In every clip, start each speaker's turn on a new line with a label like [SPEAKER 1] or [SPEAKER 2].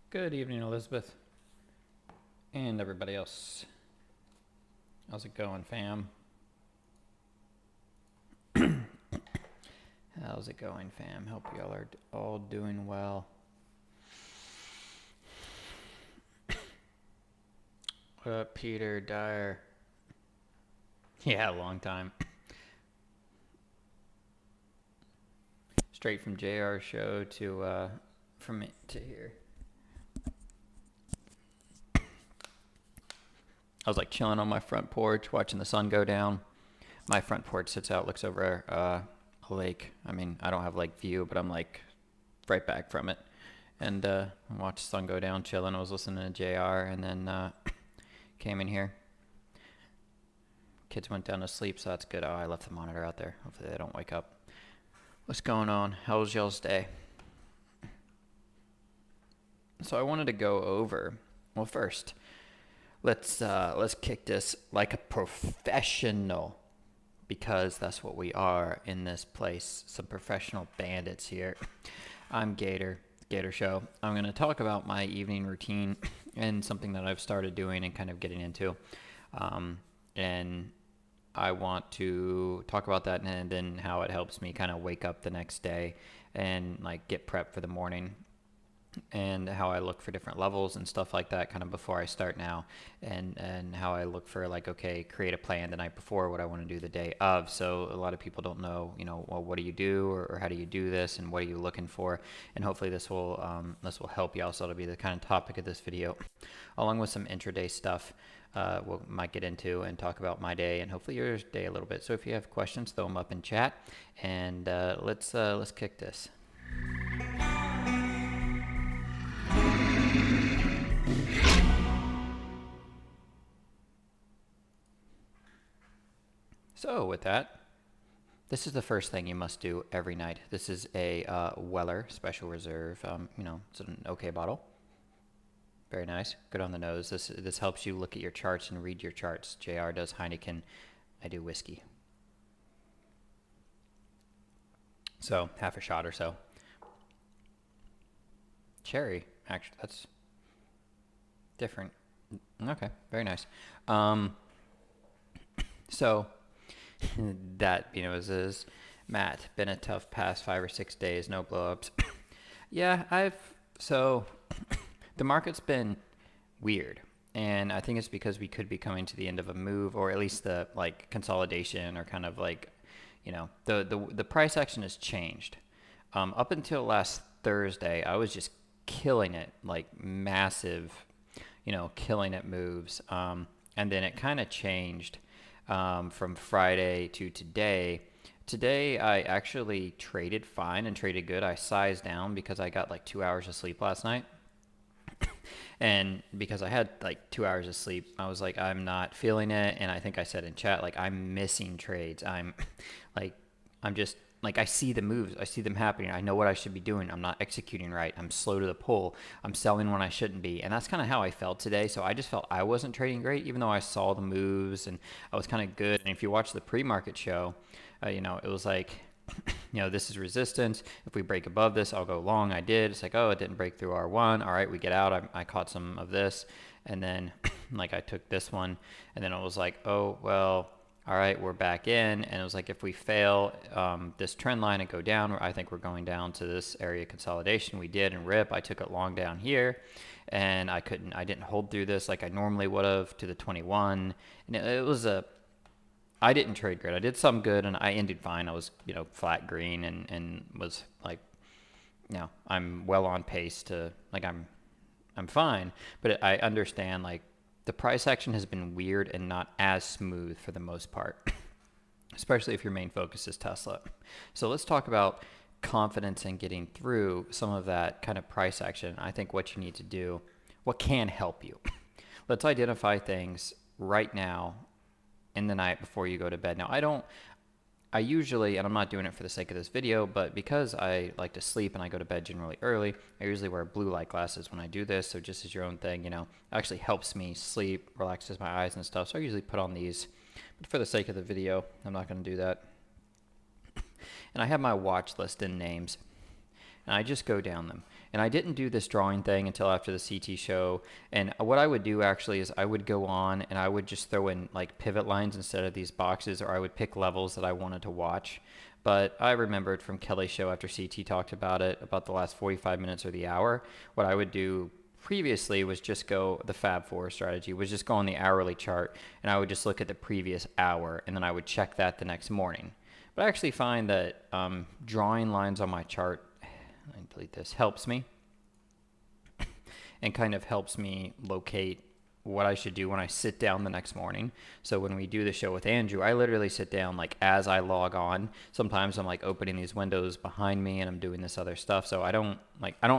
[SPEAKER 1] Good evening, Elizabeth, and everybody else. How's it going, fam? How's it going, fam? Hope y'all are all doing well. What up, Peter Dyer? Yeah, long time. Straight from JR show to from it to here. I was like chilling on my front porch, watching the sun go down. My front porch sits out, looks over a lake. I mean, I don't have like view, but I'm like right back from it. And watched the sun go down, chilling. I was listening to JR, and then came in here. Kids went down to sleep, so that's good. Oh, I left the monitor out there. Hopefully they don't wake up. What's going on? How was y'all's day? So I wanted to go over, well, first, let's kick this like a professional, because that's what we are in this place. Some professional bandits here. I'm Gator Show. I'm going to talk about my evening routine and something that I've started doing and kind of getting into. And I want to talk about that and then how it helps me kind of wake up the next day and like get prepped for the morning, and how I look for different levels and stuff like that kind of before I start now, and how I look for like, okay, create a plan the night before what I want to do the day of. So a lot of people don't know, well, what do you do, or how do you do this, and what are you looking for? And hopefully this will help you. Also, it'll be the kind of topic of this video, along with some intraday stuff we might get into and talk about my day and hopefully your day a little bit. So if you have questions, throw them up in chat, and let's kick this. So with that, this is the first thing you must do every night. This is a Weller Special Reserve. It's an okay bottle. Very nice. Good on the nose. This helps you look at your charts and read your charts. JR does Heineken. I do whiskey. So half a shot or so. Cherry, actually, that's different. Okay, very nice. So that is Matt. Been a tough past 5 or 6 days. No blowups. Yeah, the market's been weird, and I think it's because we could be coming to the end of a move, or at least the like consolidation, or kind of like, the price action has changed. Up until last Thursday, I was just killing it, like massive, killing it moves, and then it kind of changed from Friday to today. Today, I actually traded fine and traded good. I sized down because I got like 2 hours of sleep last night. And because I had like 2 hours of sleep, I was like, I'm not feeling it. And I think I said in chat, like, I'm missing trades. I'm just like, I see the moves. I see them happening. I know what I should be doing. I'm not executing right. I'm slow to the pull. I'm selling when I shouldn't be. And that's kind of how I felt today. So I just felt I wasn't trading great, even though I saw the moves and I was kind of good. And if you watch the pre-market show, it was like, this is resistance. If we break above this, I'll go long. I did. It's like, oh, it didn't break through R1. All right, we get out. I caught some of this. And then like I took this one, and then it was like, oh, well, all right, we're back in. And it was like, if we fail this trend line and go down, I think we're going down to this area consolidation. We did, and rip. I took it long down here, and I didn't hold through this like I normally would have to the 21. And it was I didn't trade great. I did some good, and I ended fine. I was, flat green, and was like, I'm well on pace to, like, I'm fine. But I understand, like, the price action has been weird and not as smooth for the most part, especially if your main focus is Tesla. So let's talk about confidence in getting through some of that kind of price action. I think what you need to do, what can help you. Let's identify things right now in the night before you go to bed. Now, I usually, and I'm not doing it for the sake of this video, but because I like to sleep and I go to bed generally early, I usually wear blue light glasses when I do this. So just as your own thing, it actually helps me sleep, relaxes my eyes and stuff. So I usually put on these, but for the sake of the video, I'm not going to do that. And I have my watch list in names. and I just go down them. And I didn't do this drawing thing until after the CT show. And what I would do actually is I would go on and I would just throw in like pivot lines instead of these boxes, or I would pick levels that I wanted to watch. But I remembered from Kelly's show after CT talked about it, about the last 45 minutes or the hour, what I would do previously was just go, the Fab4 strategy was just go on the hourly chart, and I would just look at the previous hour, and then I would check that the next morning. But I actually find that drawing lines on my chart, let me delete this, helps me and kind of helps me locate what I should do when I sit down the next morning. So when we do the show with Andrew, I literally sit down like as I log on. Sometimes I'm like opening these windows behind me and I'm doing this other stuff. So I don't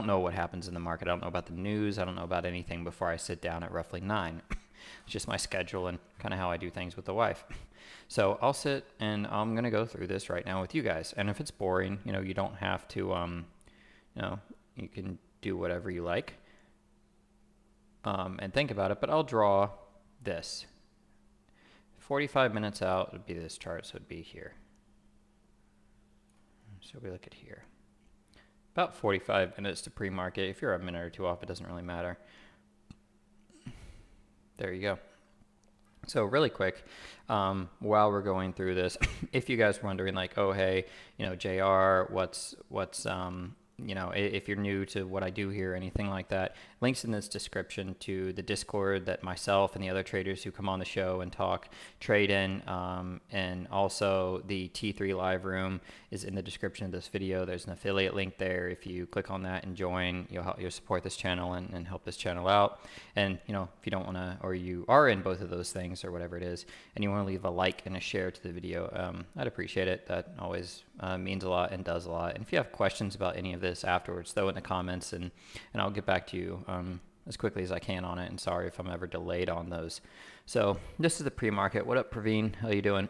[SPEAKER 1] know what happens in the market. I don't know about the news. I don't know about anything before I sit down at roughly 9. It's just my schedule and kind of how I do things with the wife. So I'll sit and I'm going to go through this right now with you guys. And if it's boring, you know, you don't have to, you know, you can do whatever you like. And think about it, but I'll draw this. 45 minutes out would be this chart, so it'd be here. So we look at here. About 45 minutes to pre-market. If you're a minute or two off, it doesn't really matter. There you go. So really quick, while we're going through this, if you guys are wondering like, oh, hey, you know, JR, what's you know, if you're new to what I do here, anything like that, links in this description to the Discord that myself and the other traders who come on the show and talk trade in, and also the T3 live room is in the description of this video. There's an affiliate link there. If you click on that and join, you'll support this channel and help this channel out. And you know, if you don't want to, or you are in both of those things or whatever it is, and you want to leave a like and a share to the video, I'd appreciate it. That always means a lot and does a lot. And if you have questions about any of this afterwards, throw it in the comments and I'll get back to you as quickly as I can on it. And sorry if I'm ever delayed on those. So this is the pre-market. What up, Praveen? How you doing?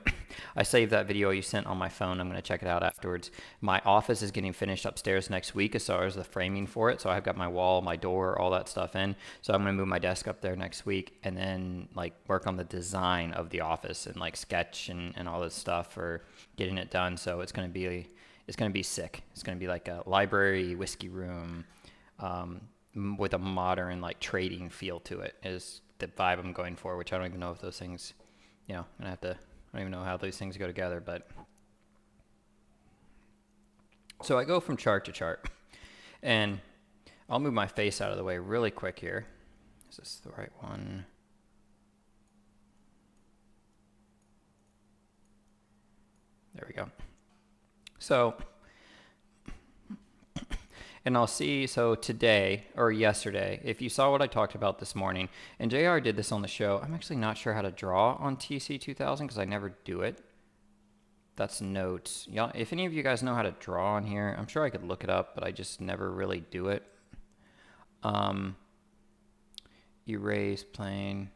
[SPEAKER 1] I saved that video you sent on my phone. I'm going to check it out afterwards. My office is getting finished upstairs next week as far as the framing for it. So I've got my wall, my door, all that stuff in. So I'm going to move my desk up there next week and then like work on the design of the office and like sketch and all this stuff for getting it done. So it's going to be sick. It's going to be like a library, whiskey room, with a modern like trading feel to it is the vibe I'm going for, which I don't even know if those things, you know, I don't even know how those things go together, but. So I go from chart to chart and I'll move my face out of the way really quick here. Is this the right one? There we go. So, and I'll see, so today or yesterday, if you saw what I talked about this morning, and JR did this on the show, I'm actually not sure how to draw on TC2000 because I never do it. That's notes. Y'all, if any of you guys know how to draw on here, I'm sure I could look it up, but I just never really do it. Erase plane.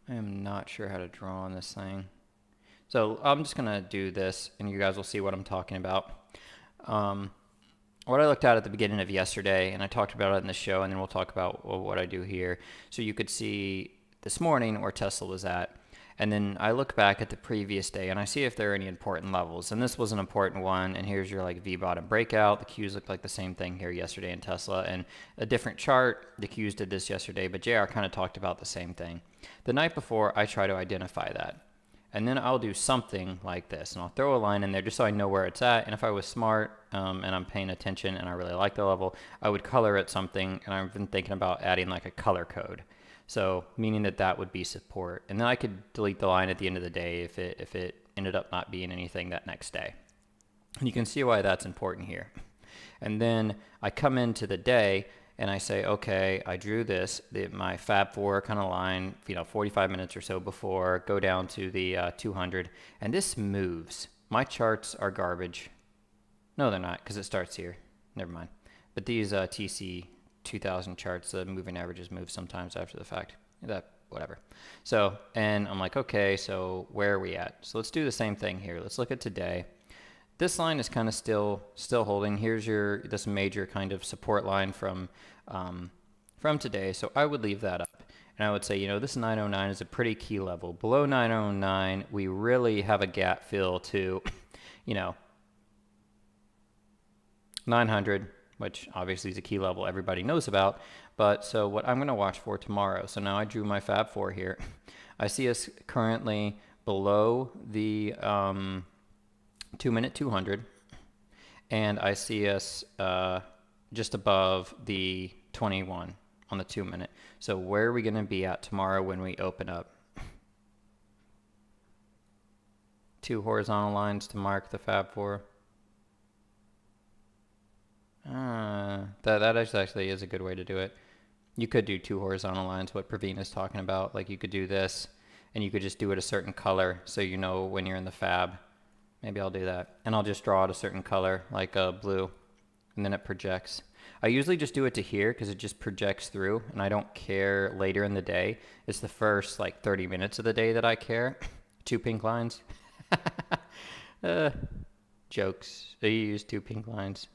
[SPEAKER 1] I am not sure how to draw on this thing. So I'm just going to do this, and you guys will see what I'm talking about. What I looked at the beginning of yesterday, and I talked about it in the show, and then we'll talk about what I do here. So you could see this morning where Tesla was at. And then I look back at the previous day, and I see if there are any important levels. And this was an important one, and here's your like V-bottom breakout. The Qs look like the same thing here yesterday in Tesla. And a different chart, the Qs did this yesterday, but JR kind of talked about the same thing. The night before, I try to identify that. And then I'll do something like this, and I'll throw a line in there just so I know where it's at. And if I was smart and I'm paying attention and I really like the level, I would color it something, and I've been thinking about adding like a color code. So meaning that would be support. And then I could delete the line at the end of the day if it ended up not being anything that next day. And you can see why that's important here. And then I come into the day and I say, okay, I drew this, my Fab4 kind of line, 45 minutes or so before, go down to the 200, and this moves. My charts are garbage. No, they're not, because it starts here. Never mind. But these TC 2000 charts, the moving averages move sometimes after the fact. Whatever. So, and I'm like, okay, so where are we at? So let's do the same thing here. Let's look at today. This line is kind of still holding. Here's this major kind of support line from today. So I would leave that up. And I would say, this 909 is a pretty key level. Below 909, we really have a gap fill to, 900, which obviously is a key level everybody knows about. But so what I'm going to watch for tomorrow. So now I drew my Fab 4 here. I see us currently below the 2-minute 200. And I see us just above the 21 on the 2-minute. So where are we going to be at tomorrow when we open up? 2 horizontal lines to mark the Fab 4. That actually is a good way to do it. You could do 2 horizontal lines, what Praveen is talking about. Like you could do this, and you could just do it a certain color so you know when you're in the Fab. Maybe I'll do that. And I'll just draw it a certain color, like blue, and then it projects. I usually just do it to here because it just projects through, and I don't care later in the day. It's the first like 30 minutes of the day that I care. 2 pink lines. Jokes. You use 2 pink lines.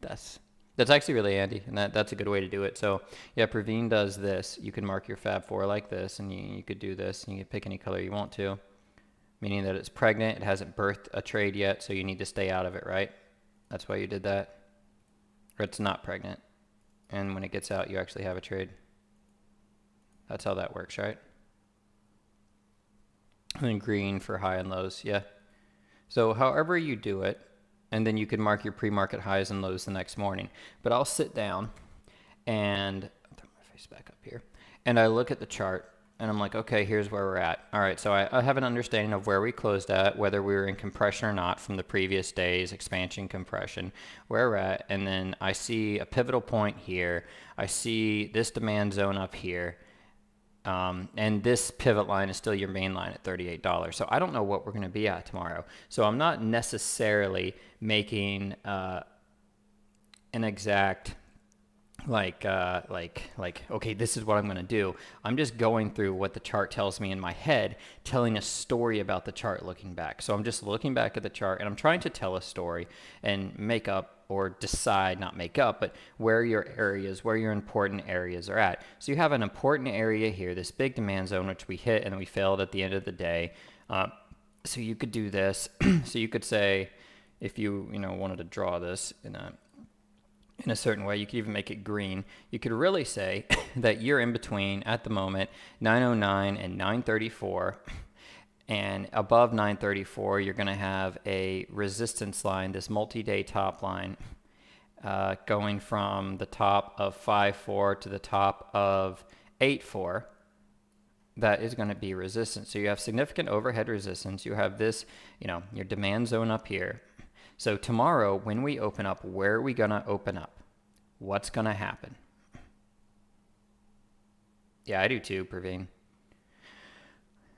[SPEAKER 1] That's actually really handy, and that's a good way to do it. So yeah, Praveen does this. You can mark your Fab 4 like this, and you could do this, and you can pick any color you want to, meaning that it's pregnant. It hasn't birthed a trade yet, so you need to stay out of it, right? That's why you did that. Or it's not pregnant, and when it gets out, you actually have a trade. That's how that works, right? And then green for high and lows, yeah. So however you do it, and then you can mark your pre-market highs and lows the next morning. But I'll sit down and I'll throw my face back up here, and I look at the chart, and I'm like, okay, here's where we're at. All right, so I have an understanding of where we closed at, whether we were in compression or not from the previous days, expansion, compression, where we're at. And then I see a pivotal point here. I see this demand zone up here. And this pivot line is still your main line at $38. So I don't know what we're going to be at tomorrow. So I'm not necessarily making an exact okay, this is what I'm going to do. I'm just going through what the chart tells me in my head, telling a story about the chart looking back. So I'm just looking back at the chart, and I'm trying to tell a story and make up or decide, not make up, but where your areas, where your important areas are at. So you have an important area here, this big demand zone, which we hit and we failed at the end of the day. So you could do this. So you could say, if you wanted to draw this in a certain way, you could even make it green. You could really say that you're in between, at the moment, 909 and 934. And above 934, you're going to have a resistance line, this multi-day top line, going from the top of 5.4 to the top of 8.4. That is going to be resistance. So you have significant overhead resistance. You have this, your demand zone up here. So tomorrow, when we open up, where are we going to open up? What's going to happen? Yeah, I do too, Praveen.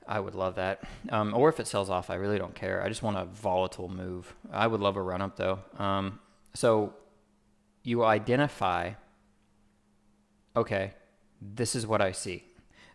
[SPEAKER 1] I would love that. Or if it sells off, I really don't care. I just want a volatile move. I would love a run-up, though. So you identify, okay, this is what I see.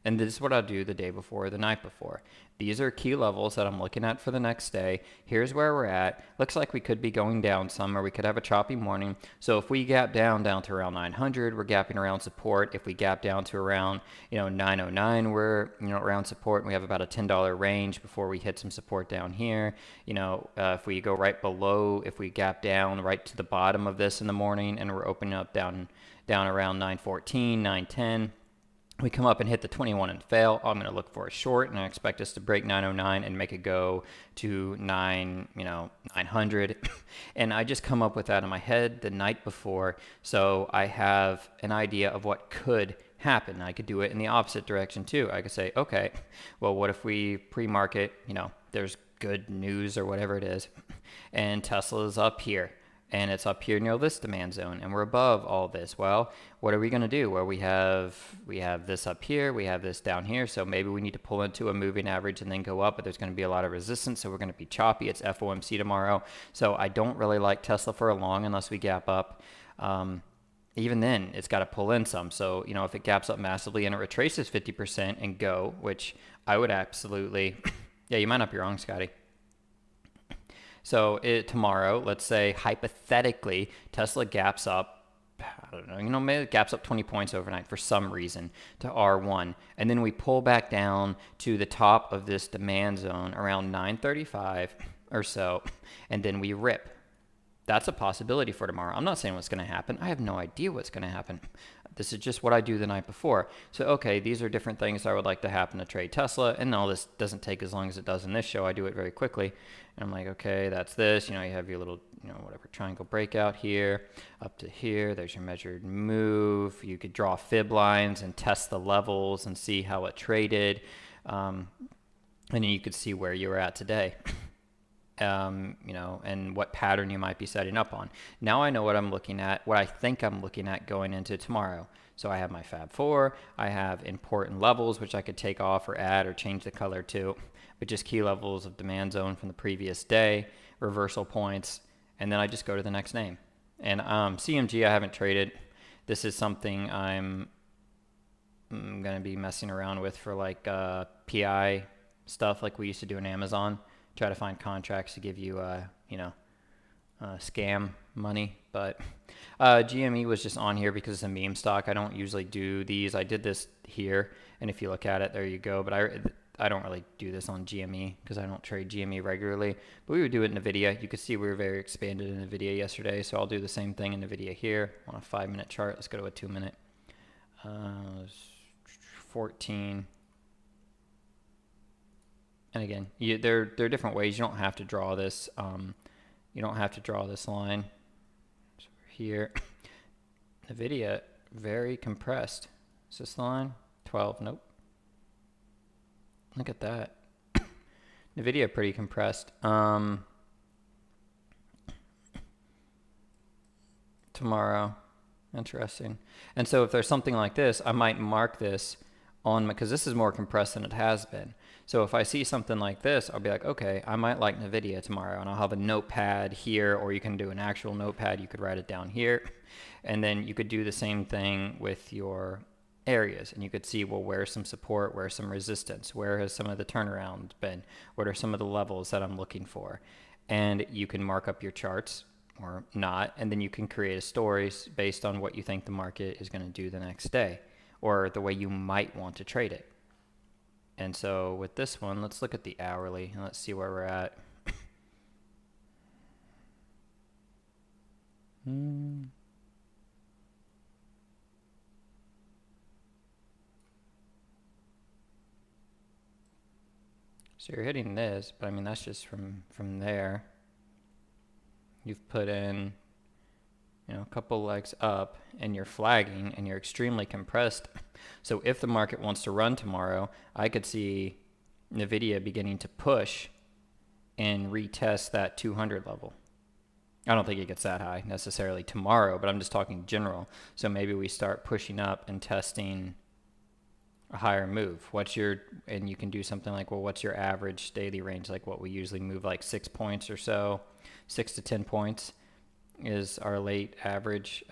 [SPEAKER 1] And this is what I'll do the day before, the night before. These are key levels that I'm looking at for the next day. Here's where we're at. Looks like we could be going down some, or we could have a choppy morning. So if we gap down to around 900, we're gapping around support. If we gap down to around 909, we're around support, and we have about a $10 range before we hit some support down here. If we go right below, if we gap down right to the bottom of this in the morning, and we're opening up down around 914, 910. We come up and hit the 21 and fail. I'm going to look for a short, and I expect us to break 909 and make it go to 900. And I just come up with that in my head the night before, so I have an idea of what could happen. I could do it in the opposite direction too. I could say, okay, well, what if we pre-market, there's good news or whatever it is, and Tesla's up here. And it's up here near this demand zone, and we're above all this. Well, what are we going to do? Well, we have this up here, we have this down here, so maybe we need to pull into a moving average and then go up, but there's going to be a lot of resistance, so we're going to be choppy. It's FOMC tomorrow, so I don't really like Tesla for a long unless we gap up. Even then, it's got to pull in some. So, if it gaps up massively and it retraces 50% and go, which I would absolutely, yeah, you might not be wrong, Scotty. So tomorrow, let's say hypothetically, Tesla gaps up I don't know, maybe it gaps up 20 points overnight for some reason to R1. And then we pull back down to the top of this demand zone around 935 or so, and then we rip. That's a possibility for tomorrow. I'm not saying what's going to happen. I have no idea what's going to happen. This is just what I do the night before. So, okay, these are different things I would like to happen to trade Tesla. And all this doesn't take as long as it does in this show. I do it very quickly. And I'm like, okay, that's this. You have your little, whatever triangle breakout here, up to here. There's your measured move. You could draw fib lines and test the levels and see how it traded. And then you could see where you were at today. And what pattern you might be setting up on. Now I know what I'm looking at, what I think I'm looking at going into tomorrow. So I have my Fab 4, I have important levels, which I could take off or add or change the color to, but just key levels of demand zone from the previous day, reversal points, and then I just go to the next name. And CMG I haven't traded. This is something I'm going to be messing around with for like PI stuff like we used to do in Amazon. Try to find contracts to give you, scam money. But GME was just on here because it's a meme stock. I don't usually do these. I did this here, and if you look at it, there you go. But I don't really do this on GME because I don't trade GME regularly. But we would do it in Nvidia. You could see we were very expanded in Nvidia yesterday, so I'll do the same thing in Nvidia here on a 5-minute chart. Let's go to a 2-minute. 14. And again, there are different ways. You don't have to draw this. You don't have to draw this line. So here, Nvidia very compressed. Is this the line? 12. Nope. Look at that. Nvidia pretty compressed. Tomorrow, interesting. And so if there's something like this, I might mark this on because this is more compressed than it has been. So if I see something like this, I'll be like, okay, I might like Nvidia tomorrow, and I'll have a notepad here, or you can do an actual notepad. You could write it down here, and then you could do the same thing with your areas, and you could see, well, where's some support, where's some resistance, where has some of the turnaround been, what are some of the levels that I'm looking for, and you can mark up your charts or not, and then you can create a story based on what you think the market is going to do the next day, or the way you might want to trade it. And so with this one, let's look at the hourly and let's see where we're at. So you're hitting this, but I mean, that's just from there. You've put in, a couple legs up, and you're flagging, and you're extremely compressed. So if the market wants to run tomorrow, I could see Nvidia beginning to push and retest that 200 level. I don't think it gets that high necessarily tomorrow, but I'm just talking general. So maybe we start pushing up and testing a higher move. And you can do something like, well, what's your average daily range? Like what we usually move, like 6 points or so, 6 to 10 points is our late average.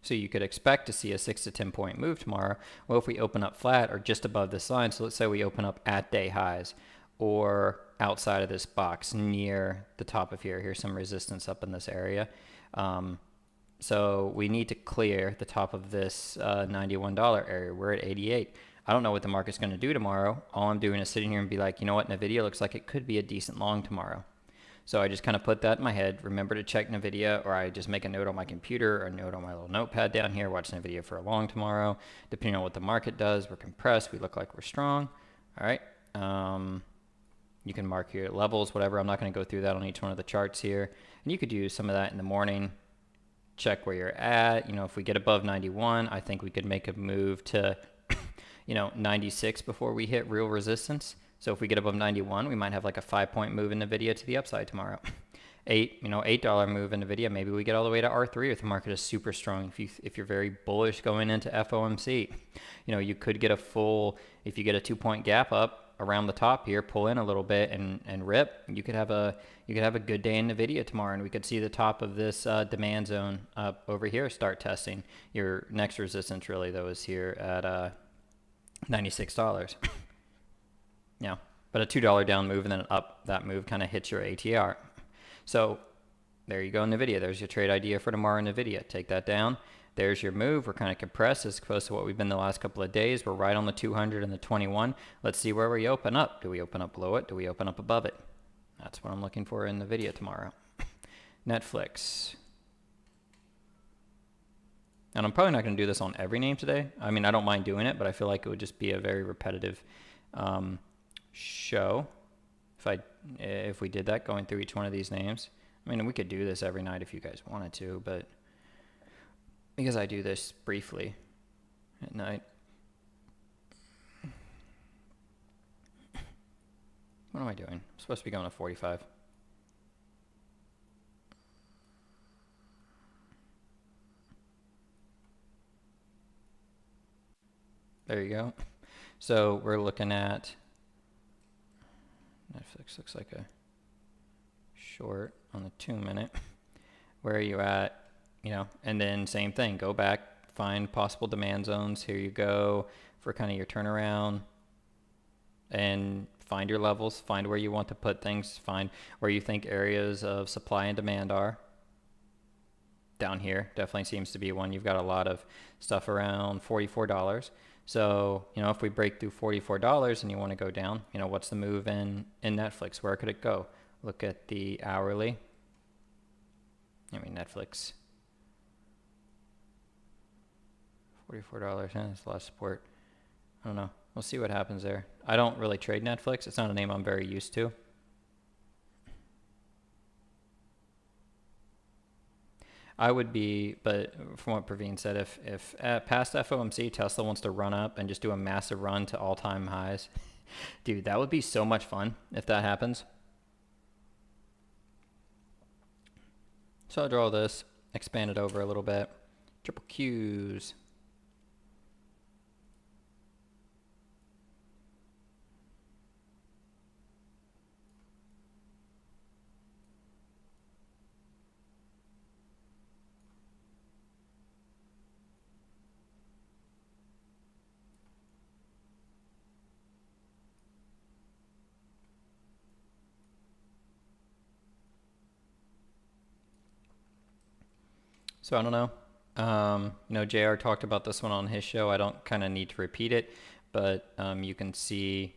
[SPEAKER 1] So you could expect to see a 6 to 10 point move tomorrow. Well, if we open up flat or just above this line, so let's say we open up at day highs or outside of this box near the top of here. Here's some resistance up in this area. So we need to clear the top of this $91 area. We're at 88. I don't know what the market's going to do tomorrow. All I'm doing is sitting here and be like, you know what, Nvidia looks like it could be a decent long tomorrow. So I just kind of put that in my head, remember to check Nvidia, or I just make a note on my computer or a note on my little notepad down here, watch Nvidia for a long tomorrow. Depending on what the market does, we're compressed, we look like we're strong. All right. You can mark your levels, whatever. I'm not going to go through that on each one of the charts here. And you could do some of that in the morning. Check where you're at. If we get above 91, I think we could make a move to, 96 before we hit real resistance. So if we get above 91, we might have like a 5-point move in Nvidia to the upside tomorrow. $8 move in Nvidia. Maybe we get all the way to R3 if the market is super strong. If you're very bullish going into FOMC, you could get if you get a 2-point gap up around the top here, pull in a little bit and rip. You could have a good day in Nvidia tomorrow, and we could see the top of this demand zone up over here start testing. Your next resistance really though is here at $96. But a $2 down move and then up that move kind of hits your ATR. So There you go, Nvidia. There's your trade idea for tomorrow, Nvidia. Take that down. There's your move. We're kind of compressed as close to what we've been the last couple of days. We're right on the 200 and the 21. Let's see where we open up. Do we open up below it? Do we open up above it? That's what I'm looking for in Nvidia tomorrow. Netflix. And I'm probably not going to do this on every name today. I mean, I don't mind doing it, but I feel like it would just be a very repetitive show if we did that, going through each one of these names. I mean, we could do this every night if you guys wanted to, but because I do this briefly at night. What am I doing? I'm supposed to be going to 45. There you go. So we're looking at Netflix. Looks like a short on the 2-minute. Where are you at? You know, and then same thing. Go back, find possible demand zones. Here you go for kind of your turnaround, and find your levels. Find where you want to put things. Find where you think areas of supply and demand are. Down here definitely seems to be one. You've got a lot of stuff around $44. So, you know, if we break through $44 and you want to go down, you know, what's the move in Netflix? Where could it go? Look at the hourly. I mean, Netflix. $44, that's a lot of support. I don't know. We'll see what happens there. I don't really trade Netflix. It's not a name I'm very used to. I would be, but from what Praveen said, if past FOMC, Tesla wants to run up and just do a massive run to all-time highs, dude, that would be so much fun if that happens. So I'll draw this, expand it over a little bit. Triple Qs. So I don't know. You know, JR talked about this one on his show. I don't kind of need to repeat it, but you can see,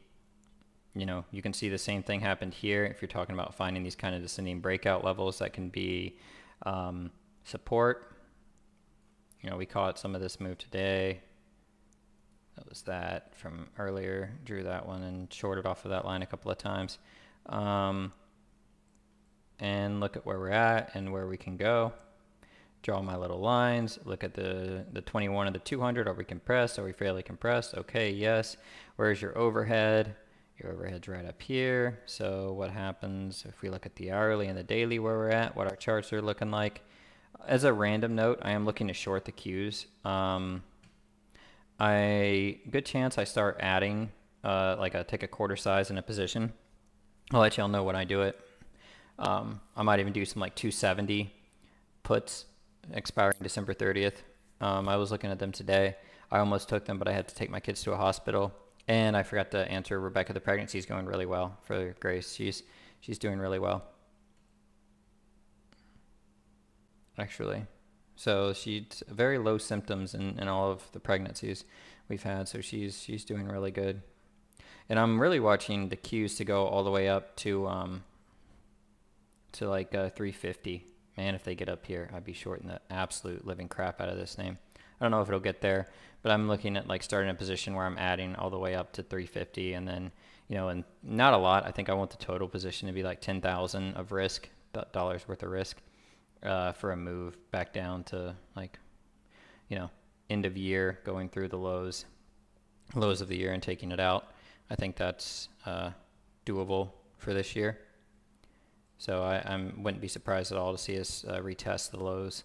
[SPEAKER 1] you know, you can see the same thing happened here. If you're talking about finding these kind of descending breakout levels that can be support. You know, we caught some of this move today. That was that from earlier. Drew that one and shorted off of that line a couple of times. And look at where we're at and where we can go. Draw my little lines, look at the 21 and the 200. Are we compressed? Are we fairly compressed? Okay, yes. Where's your overhead? Your overhead's right up here. So what happens if we look at the hourly and the daily where we're at, what our charts are looking like? As a random note, I am looking to short the Qs. Good chance I start adding, take a quarter size in a position. I'll let y'all know when I do it. I might even do some like 270 puts expiring December 30th. I was looking at them today. I almost took them, but I had to take my kids to a hospital, and I forgot to answer Rebecca. The pregnancy is going really well for Grace. She's doing really well, actually. So she's very low symptoms in all of the pregnancies we've had. So she's doing really good, and I'm really watching the Qs to go all the way up to like 350. Man, if they get up here, I'd be shorting the absolute living crap out of this name. I don't know if it'll get there, but I'm looking at like starting a position where I'm adding all the way up to 350, and then, you know, and not a lot. I think I want the total position to be like 10,000 of risk, dollars worth of risk, for a move back down to like, you know, end of year, going through the lows of the year and taking it out. I think that's doable for this year. So I wouldn't be surprised at all to see us retest the lows,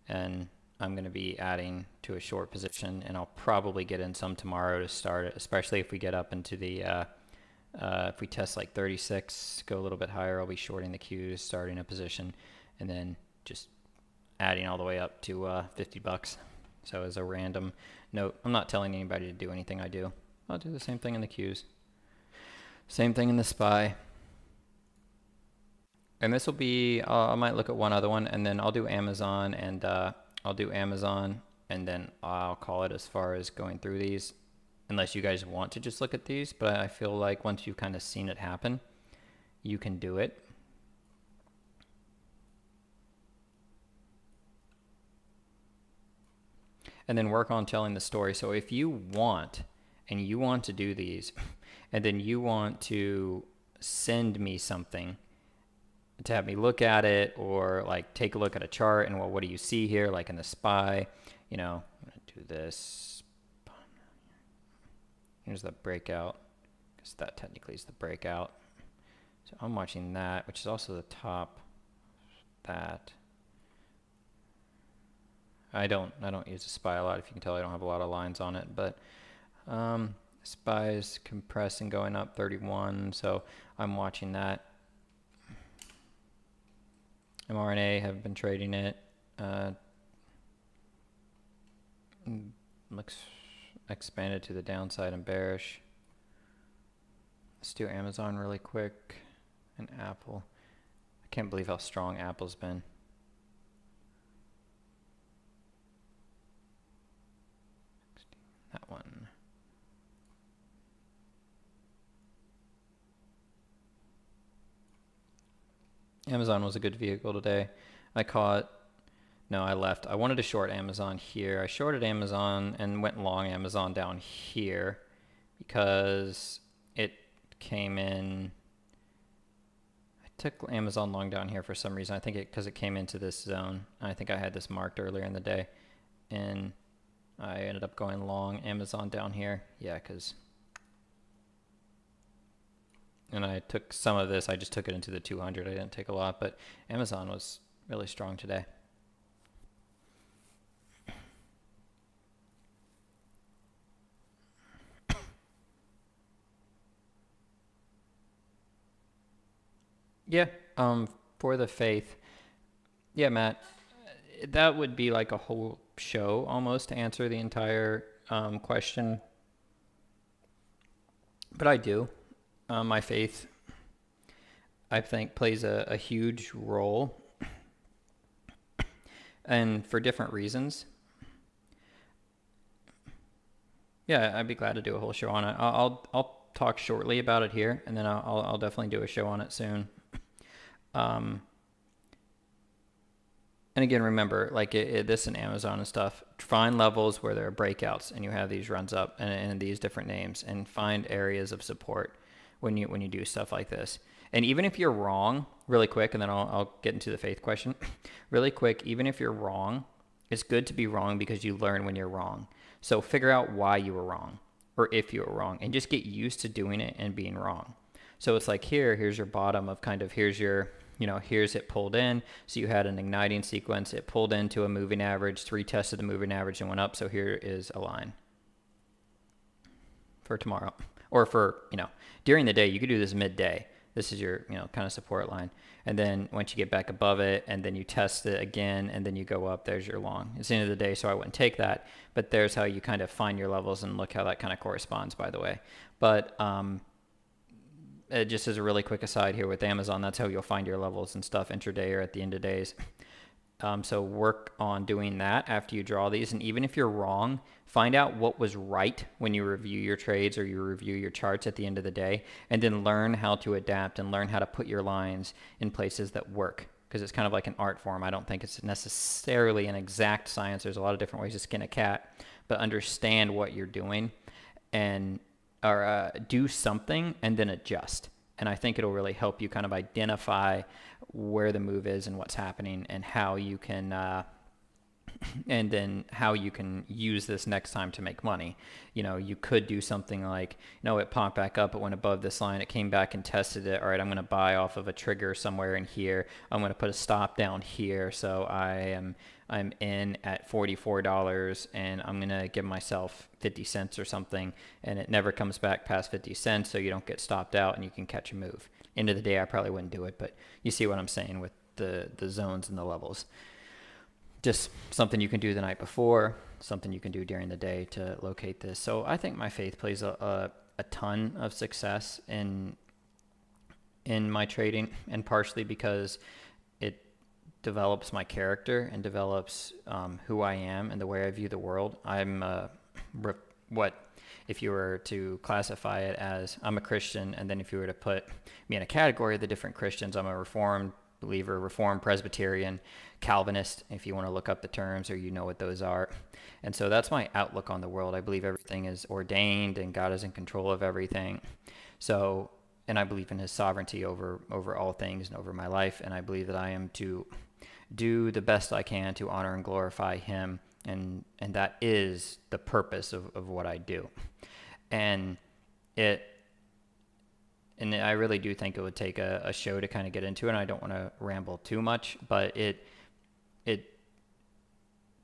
[SPEAKER 1] and I'm going to be adding to a short position, and I'll probably get in some tomorrow to start it, especially if we get up into the, if we test like 36, go a little bit higher, I'll be shorting the Qs, starting a position, and then just adding all the way up to $50. So as a random note, I'm not telling anybody to do anything I do. I'll do the same thing in the Qs. Same thing in the SPY. And this will be, I might look at one other one, and then I'll do Amazon, and and then I'll call it as far as going through these, unless you guys want to just look at these. But I feel like once you've kind of seen it happen, you can do it. And then work on telling the story. So if you want, and you want to do these, and then you want to send me something to have me look at it, or like take a look at a chart and, well, what do you see here? Like in the SPY, you know, I'm gonna do this. Here's the breakout, because that technically is the breakout. So I'm watching that, which is also the top. That I don't use the SPY a lot. If you can tell, I don't have a lot of lines on it, but SPY is compressing, going up 31, so I'm watching that. mRNA have been trading it. Looks expanded to the downside and bearish. Let's do Amazon really quick, and Apple. I can't believe how strong Apple's been. That one. Amazon was a good vehicle today. I left. I wanted to short Amazon here. I shorted Amazon and went long Amazon down here because it came in. I took Amazon long down here for some reason. I think because it came into this zone. I think I had this marked earlier in the day, and I ended up going long Amazon down here. Yeah, and I took some of this. I just took it into the 200. I didn't take a lot, but Amazon was really strong today. Yeah, for the faith. Yeah, Matt, that would be like a whole show almost to answer the entire question. But I do. My faith, I think, plays a huge role, and for different reasons. Yeah, I'd be glad to do a whole show on it. I'll talk shortly about it here, and then I'll definitely do a show on it soon. And again, remember, like this and Amazon and stuff, find levels where there are breakouts and you have these runs up and these different names, and find areas of support when you do stuff like this. And even if you're wrong, really quick, and then I'll get into the faith question, really quick, even if you're wrong, it's good to be wrong because you learn when you're wrong. So figure out why you were wrong, or if you were wrong, and just get used to doing it and being wrong. So it's like here's your bottom of kind of, here's your, here's it pulled in. So you had an igniting sequence. It pulled into a moving average, retested the moving average and went up. So here is a line for tomorrow, or for, during the day. You could do this midday. This is your, kind of support line. And then once you get back above it, and then you test it again, and then you go up, there's your long. It's the end of the day, so I wouldn't take that. But there's how you kind of find your levels, and look how that kind of corresponds, by the way. But just as a really quick aside here with Amazon, that's how you'll find your levels and stuff intraday or at the end of days. So work on doing that after you draw these. And even if you're wrong, find out what was right when you review your trades or you review your charts at the end of the day, and then learn how to adapt and learn how to put your lines in places that work, because it's kind of like an art form. I don't think it's necessarily an exact science. There's a lot of different ways to skin a cat, but understand what you're doing and do something and then adjust. And I think it'll really help you kind of identify where the move is and what's happening, and how you can and then how you can use this next time to make money. You could do something like, it popped back up, it went above this line, it came back and tested it. All right, I'm going to buy off of a trigger somewhere in here. I'm going to put a stop down here. So I'm in at $44, and I'm going to give myself 50 cents or something, and it never comes back past 50 cents, so you don't get stopped out and you can catch a move. End of the day, I probably wouldn't do it, but you see what I'm saying with the zones and the levels. Just something you can do the night before, something you can do during the day to locate this. So I think my faith plays a ton of success in in my trading, and partially because it develops my character and develops who I am and the way I view the world. What if you were to classify it as I'm a Christian, and then if you were to put me in a category of the different Christians, I'm a Reformed believer, Reformed, Presbyterian, Calvinist, if you want to look up the terms or you know what those are. And so that's my outlook on the world. I believe everything is ordained and God is in control of everything. So, and I believe in his sovereignty over all things and over my life. And I believe that I am to do the best I can to honor and glorify him. And that is the purpose of what I do. And I really do think it would take a show to kind of get into it. And I don't want to ramble too much, but it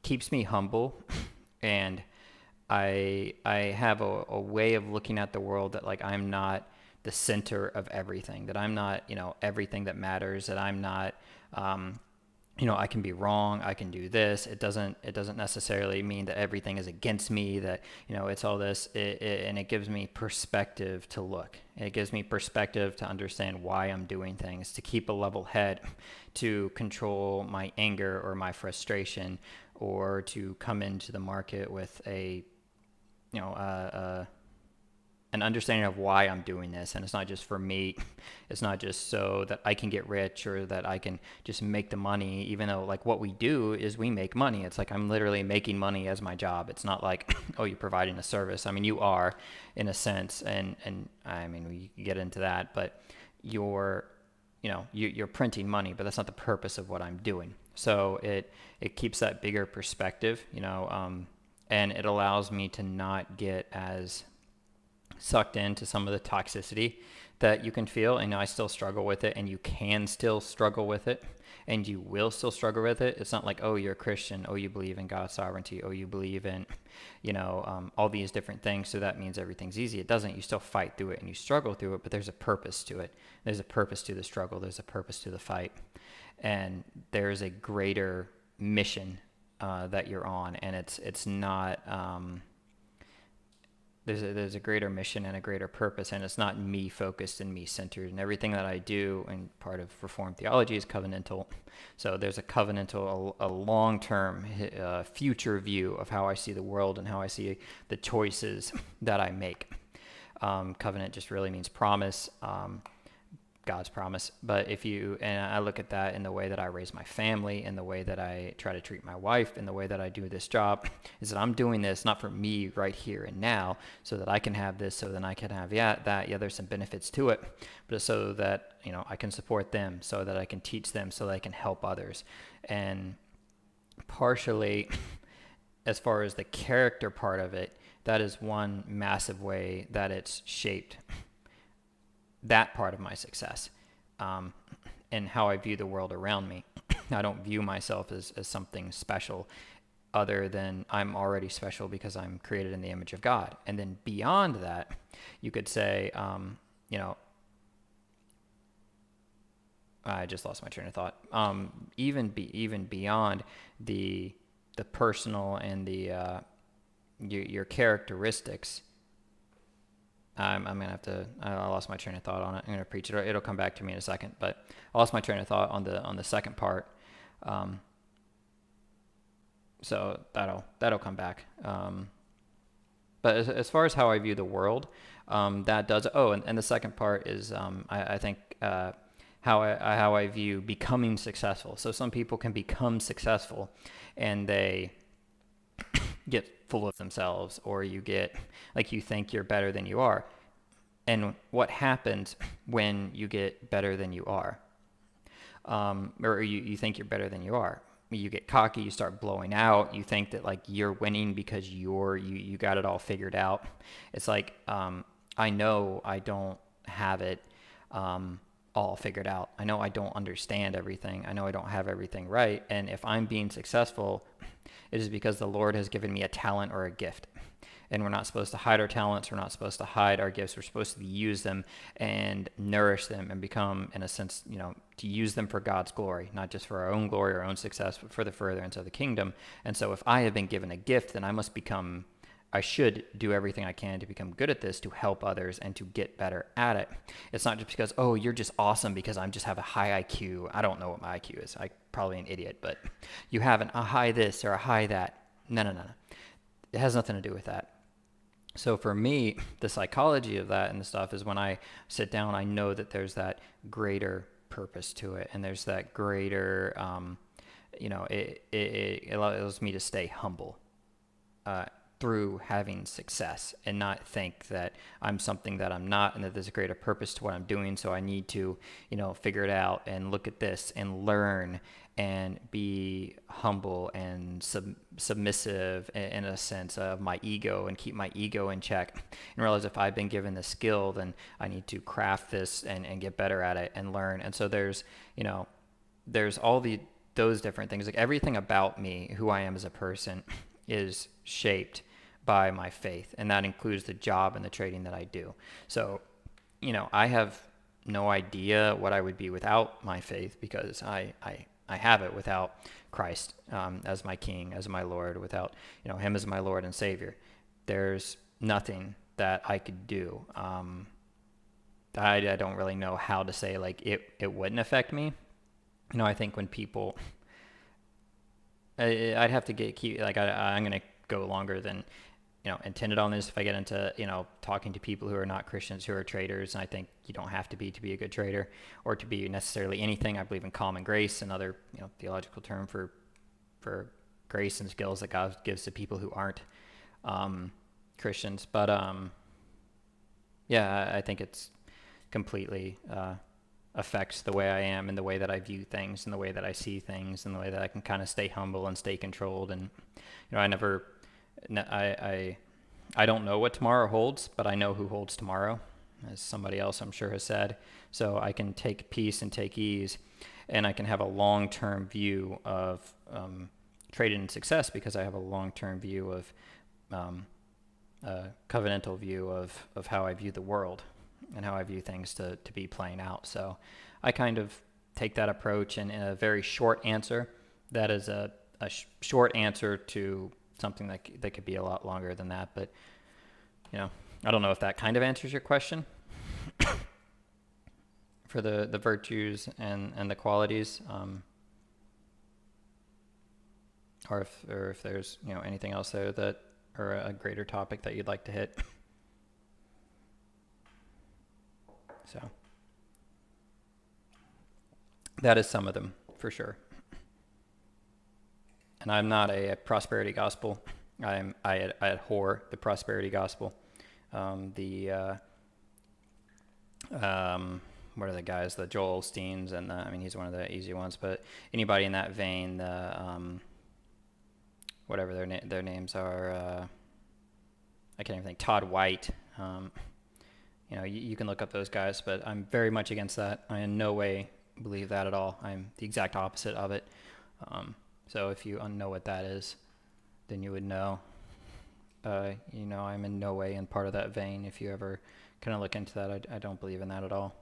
[SPEAKER 1] keeps me humble, and I have a way of looking at the world that, like, I'm not the center of everything, that I'm not, everything that matters, that I'm not, I can be wrong, I can do this. It doesn't necessarily mean that everything is against me, that, it's all this, and it gives me perspective to look. It gives me perspective to understand why I'm doing things, to keep a level head, to control my anger or my frustration, or to come into the market with an understanding of why I'm doing this. And it's not just for me. It's not just so that I can get rich or that I can just make the money, even though, like, what we do is we make money. It's like I'm literally making money as my job. It's not like, oh, you're providing a service. I mean, you are in a sense, and I mean, we get into that, but you're printing money, but that's not the purpose of what I'm doing. So it keeps that bigger perspective, and it allows me to not get as sucked into some of the toxicity that you can feel. And I still struggle with it, and you can still struggle with it, and you will still struggle with it. It's not like, oh, you're a Christian, oh, you believe in God's sovereignty, oh, you believe in, all these different things, so that means everything's easy. It doesn't. You still fight through it and you struggle through it, but there's a purpose to it. There's a purpose to the struggle. There's a purpose to the fight. And there's a greater mission that you're on, and it's not there's a greater mission and a greater purpose, and it's not me focused and me centered. And everything that I do, and part of Reformed theology, is covenantal. So there's a covenantal, a long-term future view of how I see the world and how I see the choices that I make. Covenant just really means promise. God's promise. But and I look at that in the way that I raise my family, in the way that I try to treat my wife, in the way that I do this job, is that I'm doing this not for me right here and now, so that I can have this, so then I can have there's some benefits to it, but so that, I can support them, so that I can teach them, so that I can help others. And partially, as far as the character part of it, that is one massive way that it's shaped that part of my success, and how I view the world around me. I don't view myself as something special, other than I'm already special because I'm created in the image of God. And then beyond that, you could say, I just lost my train of thought. Even beyond the personal and the your characteristics. I'm going to have to, I lost my train of thought on it. I'm going to preach it. It'll come back to me in a second, but I lost my train of thought on the second part. So that'll come back. But as far as how I view the world, that does, and the second part is, I think, how I view becoming successful. So some people can become successful and they get full of themselves, or you get, like, you think you're better than you are. And what happens when you get better than you are? Or you think you're better than you are. You get cocky, you start blowing out, you think that, like, you're winning because you got it all figured out. It's like, I know I don't have it all figured out. I know I don't understand everything. I know I don't have everything right. And if I'm being successful, it is because the Lord has given me a talent or a gift. And we're not supposed to hide our talents. We're not supposed to hide our gifts. We're supposed to use them and nourish them and become, in a sense, to use them for God's glory, not just for our own glory, our own success, but for the furtherance of the kingdom. And so if I have been given a gift, then I must become I should do everything I can to become good at this, to help others and to get better at it. It's not just because, oh, you're just awesome because I just have a high IQ. I don't know what my IQ is. I'm probably an idiot, but you have a high this or a high that. No, no, no, no. It has nothing to do with that. So for me, the psychology of that and the stuff is when I sit down, I know that there's that greater purpose to it, and there's that greater, it allows me to stay humble through having success, and not think that I'm something that I'm not, and that there's a greater purpose to what I'm doing. So I need to, figure it out and look at this and learn and be humble and submissive in a sense of my ego, and keep my ego in check, and realize if I've been given the skill, then I need to craft this and get better at it and learn. And so there's all those different things. Like everything about me, who I am as a person, is shaped by my faith, and that includes the job and the trading that I do. So, I have no idea what I would be without my faith, because I have it without Christ as my King, as my Lord, without Him as my Lord and Savior. There's nothing that I could do. I don't really know how to say like it wouldn't affect me. I think when people, I'd have to keep like I'm gonna go longer than intended on this if I get into talking to people who are not Christians, who are traders. And I think you don't have to be a good trader, or to be necessarily anything. I believe in common grace, another theological term for grace and skills that God gives to people who aren't Christians. But yeah, I think it's completely affects the way I am, and the way that I view things, and the way that I see things, and the way that I can kind of stay humble and stay controlled. And I don't know what tomorrow holds, but I know who holds tomorrow, as somebody else I'm sure has said. So I can take peace and take ease, and I can have a long-term view of trading and success, because I have a long-term view of a covenantal view of how I view the world and how I view things to be playing out. So I kind of take that approach, and in a very short answer, that is a short answer to something that could be a lot longer than that. But I don't know if that kind of answers your question for the virtues and the qualities, or if there's anything else there that, or a greater topic that you'd like to hit. So that is some of them for sure. And I'm not a prosperity gospel. I abhor the prosperity gospel. What are the guys? The Joel Osteens, and he's one of the easy ones. But anybody in that vein, whatever their names are, I can't even think. Todd White. You can look up those guys, but I'm very much against that. I in no way believe that at all. I'm the exact opposite of it. So if you know what that is, then you would know. I'm in no way in part of that vein. If you ever kind of look into that, I don't believe in that at all.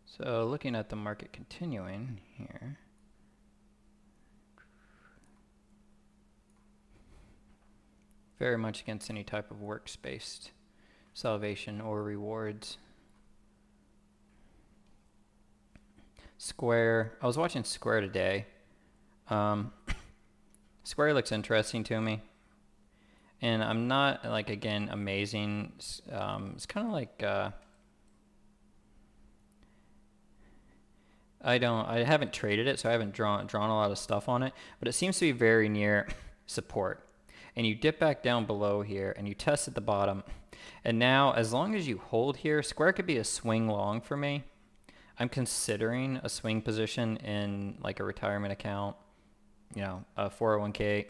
[SPEAKER 1] So looking at the market continuing here. Very much against any type of works-based salvation or rewards. Square. I was watching Square today. Square looks interesting to me, and I'm not again amazing. It's kind of like I haven't traded it, so I haven't drawn a lot of stuff on it, but it seems to be very near support. And you dip back down below here, and you test at the bottom, and now as long as you hold here, Square could be a swing long for me. I'm considering a swing position in a retirement account, a 401k,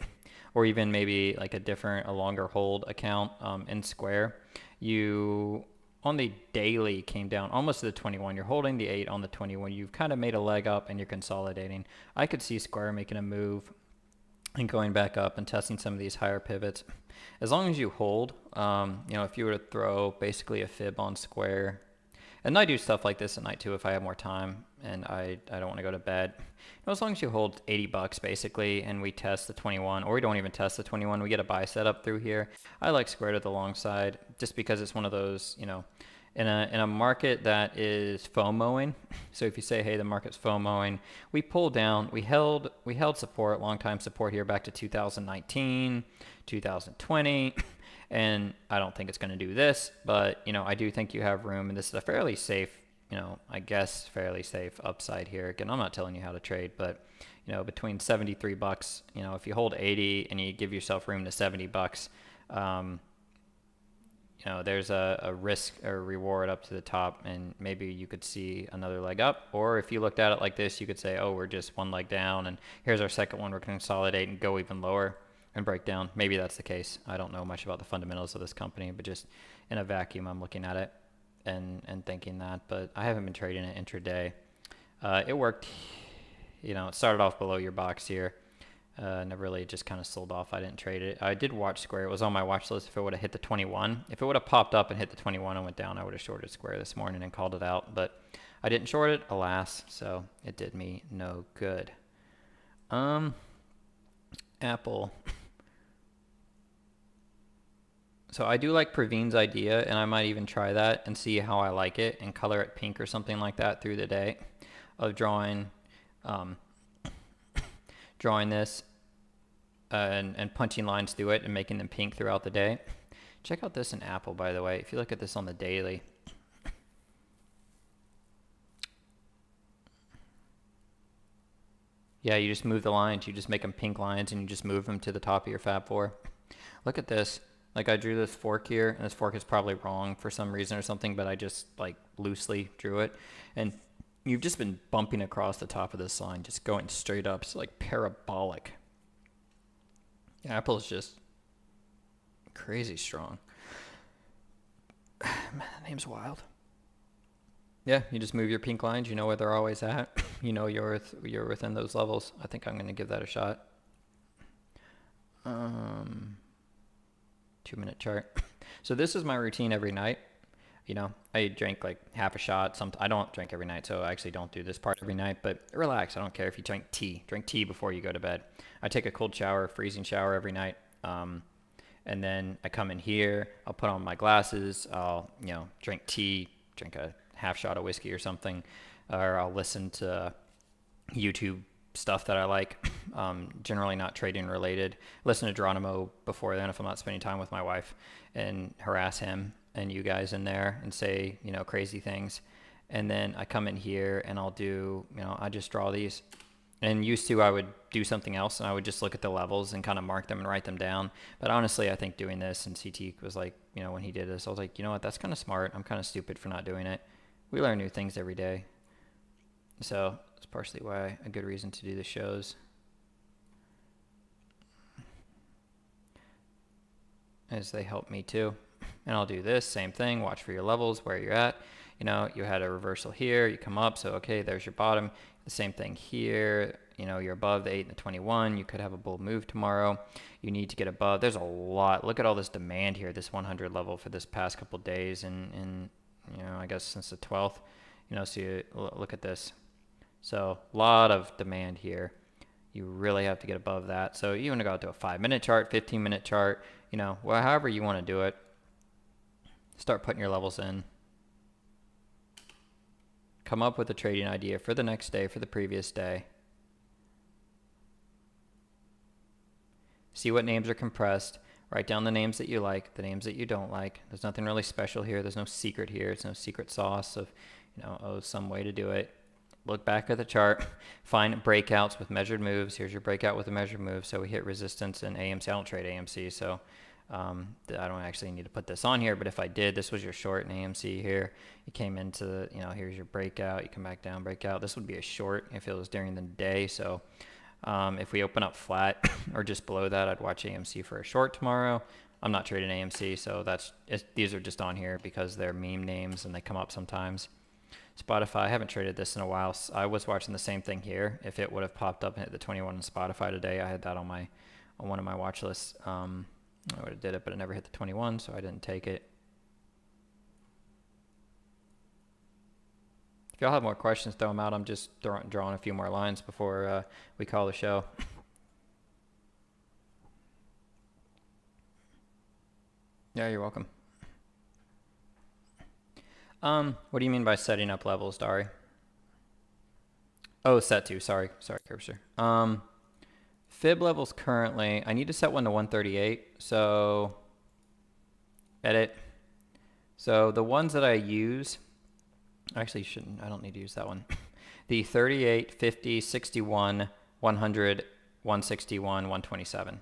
[SPEAKER 1] or even maybe a longer hold account in Square. You on the daily came down almost to the 21. You're holding the 8 on the 21. You've kind of made a leg up, and you're consolidating. I could see Square making a move and going back up and testing some of these higher pivots. As long as you hold, if you were to throw basically a fib on Square, And I do stuff like this at night too if I have more time and I don't want to go to bed. As long as you hold 80 bucks basically, and we test the 21, or we don't even test the 21, we get a buy setup through here. I like square to the long side just because it's one of those, in a market that is FOMOing. So if you say, hey, the market's FOMOing, we pull down, we held support, long time support here back to 2019, 2020. And I don't think it's going to do this, but I do think you have room, and this is a fairly safe, I guess fairly safe upside here. Again, I'm not telling you how to trade, but between 73 bucks, if you hold 80 and you give yourself room to 70 bucks, there's a risk or reward up to the top, and maybe you could see another leg up. Or if you looked at it like this, you could say, oh, we're just one leg down, and here's our second one. We're going to consolidate and go even lower and break down. Maybe that's the case. I don't know much about the fundamentals of this company, but just in a vacuum, I'm looking at it and thinking that. But I haven't been trading it intraday. It worked. It started off below your box here. Never really just kind of sold off. I didn't trade it. I did watch Square. It was on my watch list if it would have hit the 21. If it would have popped up and hit the 21 and went down, I would have shorted Square this morning and called it out. But I didn't short it, alas, so it did me no good. Apple. So I do like Praveen's idea, and I might even try that and see how I like it and color it pink or something like that through the day of drawing this and punching lines through it and making them pink throughout the day. Check out this in Apple, by the way. If you look at this on the daily, yeah, you just move the lines. You just make them pink lines and you just move them to the top of your Fab 4. Look at this. Like I drew this fork here, and this fork is probably wrong for some reason or something, but I just like loosely drew it. And you've just been bumping across the top of this line, just going straight up. It's like parabolic. Apple is just crazy strong. Man, that name's wild. Yeah, you just move your pink lines. You know where they're always at. You're within those levels. I think I'm going to give that a shot. 2-minute chart. So this is my routine every night. I drink like half a shot. I don't drink every night, so I actually don't do this part every night, but relax. I don't care if you drink tea. Drink tea before you go to bed. I take a cold shower, freezing shower every night. And then I come in here, I'll put on my glasses, I'll, drink tea, drink a half shot of whiskey or something, or I'll listen to YouTube stuff that I like, generally not trading related. Listen to Geronimo before then if I'm not spending time with my wife, and harass him and you guys in there and say, crazy things. And then I come in here and I'll do, I just draw these. And used to I would do something else and I would just look at the levels and kind of mark them and write them down. But honestly, I think doing this, and CT was like, when he did this, I was like, what, that's kind of smart. I'm kind of stupid for not doing it. We learn new things every day. So it's partially why a good reason to do the shows. As they help me too. And I'll do this same thing, watch for your levels, where you're at. You had a reversal here, you come up, so okay, there's your bottom. The same thing here, you're above the 8 and the 21. You could have a bull move tomorrow. You need to get above. There's a lot. Look at all this demand here, this 100 level for this past couple days, and I guess since the 12th. So you look at this. So a lot of demand here. You really have to get above that. So you want to go out to a 5-minute chart, 15-minute chart, however you want to do it. Start putting your levels in. Come up with a trading idea for the next day, for the previous day. See what names are compressed. Write down the names that you like, the names that you don't like. There's nothing really special here. There's no secret here. It's no secret sauce of, some way to do it. Look back at the chart. Find breakouts with measured moves. Here's your breakout with a measured move. So we hit resistance in AMC. I don't trade AMC, so I don't actually need to put this on here, but if I did, this was your short in AMC here. You came into, here's your breakout. You come back down, breakout. This would be a short if it was during the day. So if we open up flat or just below that, I'd watch AMC for a short tomorrow. I'm not trading AMC, so these are just on here because they're meme names and they come up sometimes. Spotify, I haven't traded this in a while. I was watching the same thing here. If it would have popped up and hit the 21 in Spotify today, I had that on one of my watch lists. I would have did it, but it never hit the 21, so I didn't take it. If y'all have more questions, throw them out. I'm just drawing a few more lines before we call the show. Yeah, you're welcome. What do you mean by setting up levels, Dari? Oh, set to. Sorry, Cursor. Fib levels currently, I need to set one to 138. So edit. So the ones that I use, actually shouldn't, I don't need to use that one. The 38, 50, 61, 100, 161, 127.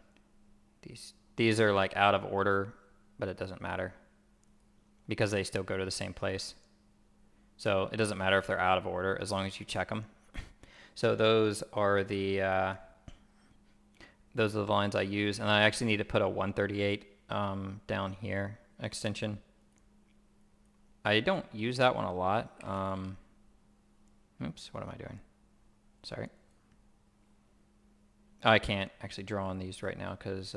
[SPEAKER 1] These are like out of order, but it doesn't matter because they still go to the same place. So it doesn't matter if they're out of order as long as you check them. So those are the lines I use, and I actually need to put a 138 down here extension. I don't use that one a lot. Oops, what am I doing? Sorry. I can't actually draw on these right now because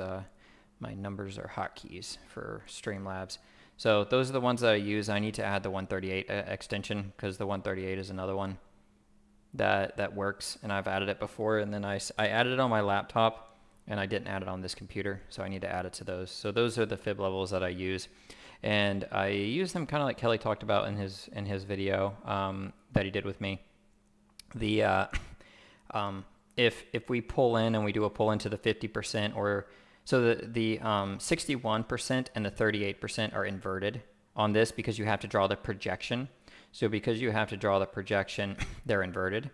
[SPEAKER 1] my numbers are hotkeys for Streamlabs. So those are the ones that I use. I need to add the 138 extension because the 138 is another one that works, and I've added it before, and then I added it on my laptop, and I didn't add it on this computer, so I need to add it to those. So those are the fib levels that I use, and I use them kind of like Kelly talked about in his video that he did with me. The if we pull in and we do a pull into the 50%, or so the 61% and the 38% are inverted on this because you have to draw the projection. So because you have to draw the projection, they're inverted.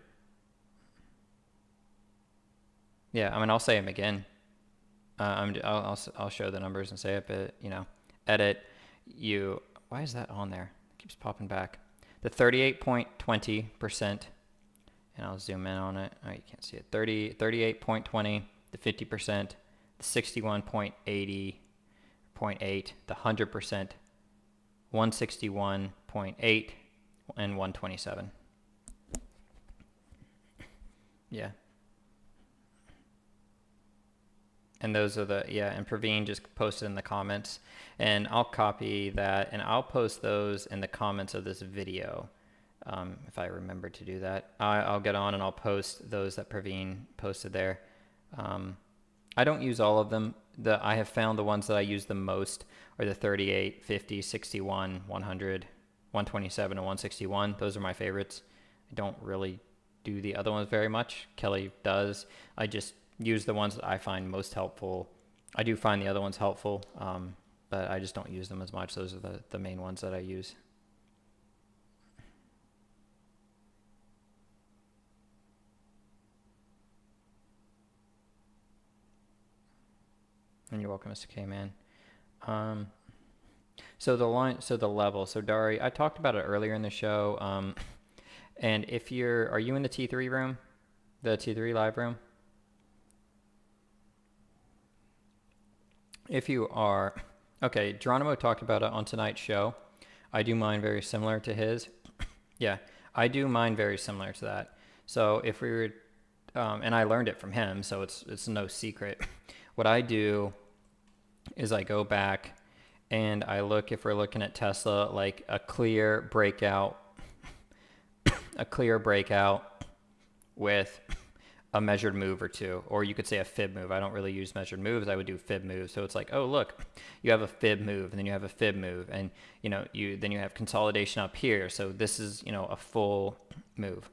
[SPEAKER 1] Yeah, I mean, I'll say them again. I'll show the numbers and say it, but you know, edit. Why is that on there? It keeps popping back. The 38.20%, and I'll zoom in on it. Oh, you can't see it. 38.20, the 50%, the 61.80, 0.8, the 100%, 161.8, and 127. Yeah. And those are the, yeah, and Praveen just posted in the comments, and I'll copy that and I'll post those in the comments of this video. If I remember to do that, I'll get on and I'll post those that Praveen posted there. I don't use all of them. I have found the ones that I use the most are the 38, 50, 61, 100, 127, and 161. Those are my favorites. I don't really do the other ones very much. Kelly does. I just use the ones that I find most helpful. I do find the other ones helpful, but I just don't use them as much. Those are the main ones that I use. And you're welcome, Mr. K-Man. So the level. So Dari, I talked about it earlier in the show. And if are you in the T3 room? The T3 live room? If you are, okay, Geronimo talked about it on tonight's show. I do mine very similar to his. Yeah, I do mine very similar to that. So if we were, and I learned it from him, so it's no secret. What I do is I go back and I look, if we're looking at Tesla, like a clear breakout, with a measured move or two, or you could say a fib move. I don't really use measured moves. I would do fib moves. So it's like, oh, look, you have a fib move, and then you have a fib move, and then you have consolidation up here. So this is, a full move.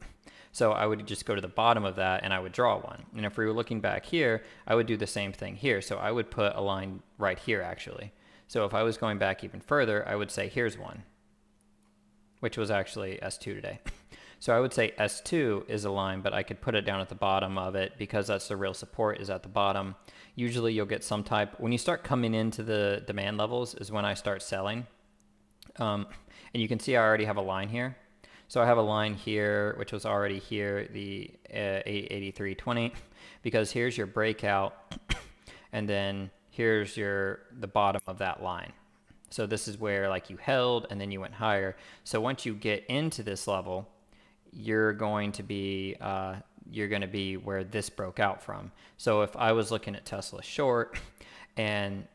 [SPEAKER 1] So I would just go to the bottom of that and I would draw one. And if we were looking back here, I would do the same thing here. So I would put a line right here actually. So if I was going back even further, I would say here's one, which was actually S2 today. So I would say S2 is a line, but I could put it down at the bottom of it because that's the real support is at the bottom. Usually you'll get some type, when you start coming into the demand levels is when I start selling. And you can see I already have a line here. So I have a line here, which was already here, the 883.20, because here's your breakout, and then here's the bottom of that line. So this is where like you held and then you went higher. So once you get into this level, you're going to be where this broke out from. So if I was looking at Tesla short, and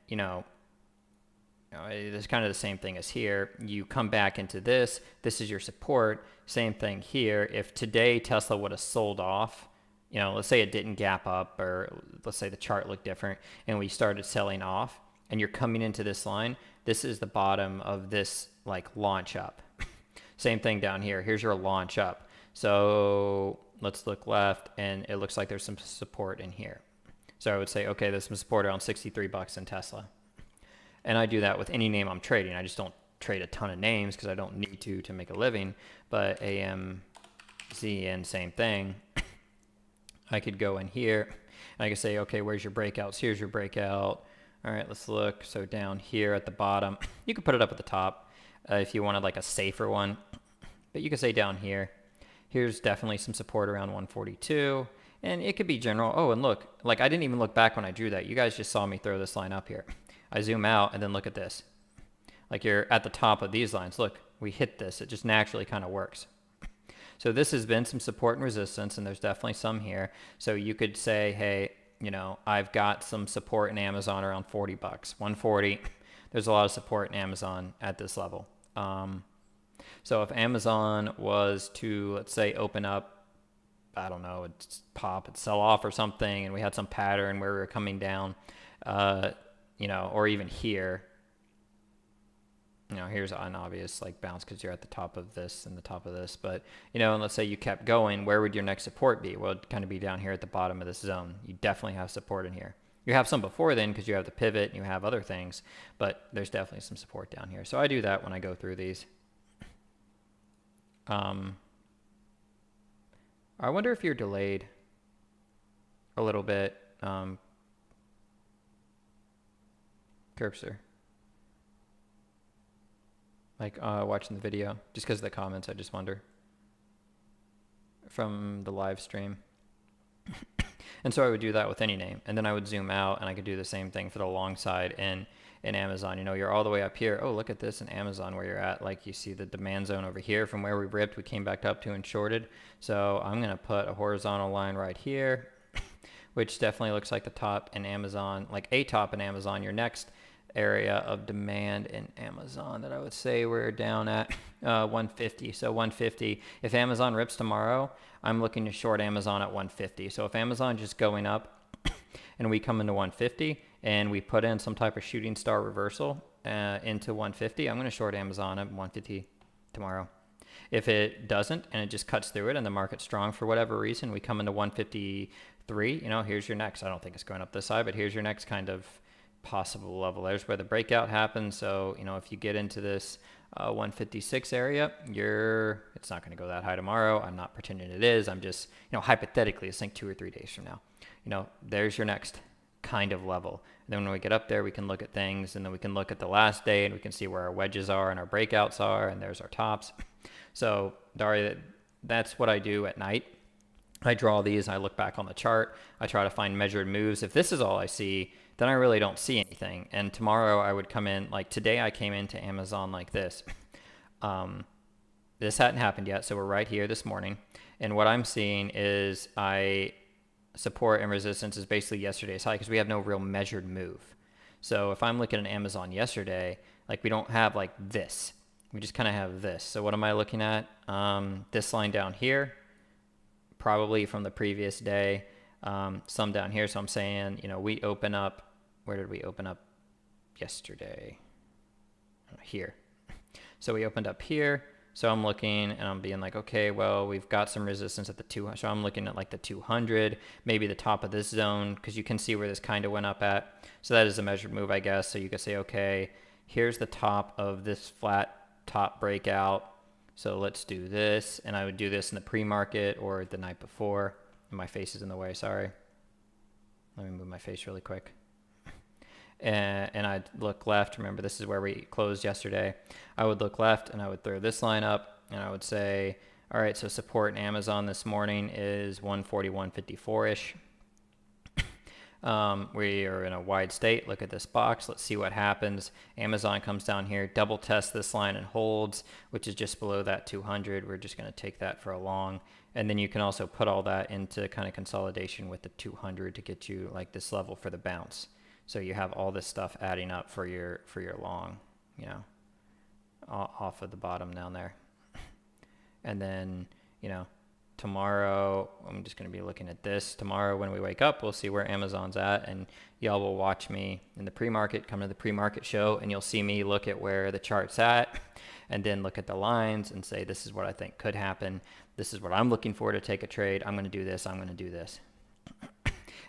[SPEAKER 1] it's kind of the same thing as here. You come back into this is your support. same thing here. If today Tesla would have sold off, you know, let's say it didn't gap up, or let's say the chart looked different and we started selling off, and you're coming into this line, this is the bottom of this like launch up. Same thing down here. Here's your launch up. So let's look left, and it looks like there's some support in here. So I would say, okay, there's some support around 63 bucks in Tesla. And I do that with any name I'm trading. I just don't trade a ton of names because I don't need to make a living. But AMZN, same thing. I could go in here and I could say, okay, where's your breakouts? Here's your breakout. All right, let's look. So down here at the bottom, you could put it up at the top if you wanted like a safer one. But you could say down here, here's definitely some support around 142. And it could be general. Oh, and look, like I didn't even look back when I drew that. You guys just saw me throw this line up here. I zoom out and then look at this. Like you're at the top of these lines. Look, we hit this. It just naturally kind of works. So this has been some support and resistance, and there's definitely some here. So you could say, hey, you know, I've got some support in Amazon around 40 bucks, 140. There's a lot of support in Amazon at this level. So if Amazon was to, let's say, open up, I don't know, it's pop, it's sell off or something, and we had some pattern where we were coming down, you know, or even here, you know, here's an obvious like bounce because you're at the top of this and the top of this. But, you know, and let's say you kept going, where would your next support be? Well, it'd kind of be down here at the bottom of this zone. You definitely have support in here. You have some before then because you have the pivot and you have other things, but there's definitely some support down here. So I do that when I go through these. I wonder if you're delayed a little bit, Curbster. Like watching the video, just because of the comments, I just wonder from the live stream. And so I would do that with any name, and then I would zoom out, and I could do the same thing for the long side in Amazon. You know, you're all the way up here. Oh, look at this in Amazon where you're at. Like you see the demand zone over here from where we ripped, we came back up to and shorted. So I'm gonna put a horizontal line right here, which definitely looks like the top in Amazon, like a top in Amazon. Your next area of demand in Amazon that I would say we're down at 150. So 150, if Amazon rips tomorrow, I'm looking to short Amazon at 150. So if Amazon just going up and we come into 150 and we put in some type of shooting star reversal into 150, I'm going to short Amazon at 150 tomorrow. If it doesn't and it just cuts through it and the market's strong for whatever reason, we come into 153, you know, here's your next, I don't think it's going up this side, but here's your next kind of possible level. There's where the breakout happens. So, you know, if you get into this 156 area, it's not going to go that high tomorrow. I'm not pretending it is. I'm just, you know, hypothetically, let's think 2 or 3 days from now, you know, there's your next kind of level. And then when we get up there, we can look at things, and then we can look at the last day, and we can see where our wedges are and our breakouts are, and there's our tops. So Daria, that's what I do at night. I draw these, I look back on the chart, I try to find measured moves. If this is all I see, then I really don't see anything. And tomorrow I would come in, like today I came into Amazon like this. This hadn't happened yet, so we're right here this morning. And what I'm seeing is support and resistance is basically yesterday's high because we have no real measured move. So if I'm looking at Amazon yesterday, like we don't have like this. We just kind of have this. So what am I looking at? This line down here, probably from the previous day. Some down here. So I'm saying, you know, we open up, where did we open up yesterday? Here. So we opened up here. So I'm looking and I'm being like, okay, well, we've got some resistance at the 200. So I'm looking at like the 200, maybe the top of this zone, because you can see where this kind of went up at. So that is a measured move, I guess. So you could say, okay, here's the top of this flat top breakout. So let's do this. And I would do this in the pre-market or the night before. My face is in the way, sorry. Let me move my face really quick. And I'd look left. Remember, this is where we closed yesterday. I would look left and I would throw this line up and I would say, all right, so support in Amazon this morning is 141.54-ish. We are in a wide state. Look at this box. Let's see what happens. Amazon comes down here, double tests this line and holds, which is just below that 200. We're just going to take that for a long. And then you can also put all that into kind of consolidation with the 200 to get you like this level for the bounce. So you have all this stuff adding up for your long, you know, off of the bottom down there. And then, you know, tomorrow, I'm just going to be looking at this. Tomorrow when we wake up, we'll see where Amazon's at, and y'all will watch me in the pre-market, come to the pre-market show, and you'll see me look at where the chart's at, and then look at the lines and say, this is what I think could happen. This is what I'm looking for to take a trade. I'm going to do this. I'm going to do this.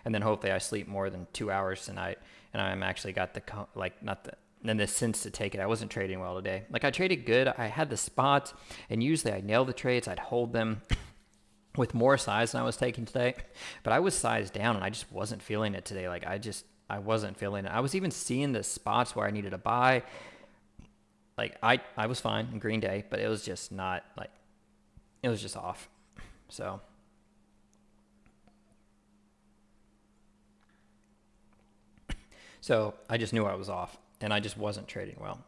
[SPEAKER 1] And then hopefully I sleep more than 2 hours tonight, and I'm actually got the, in the sense to take it. I wasn't trading well today. Like, I traded good. I had the spots, and usually I nail the trades. I'd hold them with more size than I was taking today, but I was sized down and I just wasn't feeling it today. Like, I wasn't feeling it. I was even seeing the spots where I needed to buy. Like, I was fine in green day, but it was just not, like, it was just off. So I just knew I was off, and I just wasn't trading well.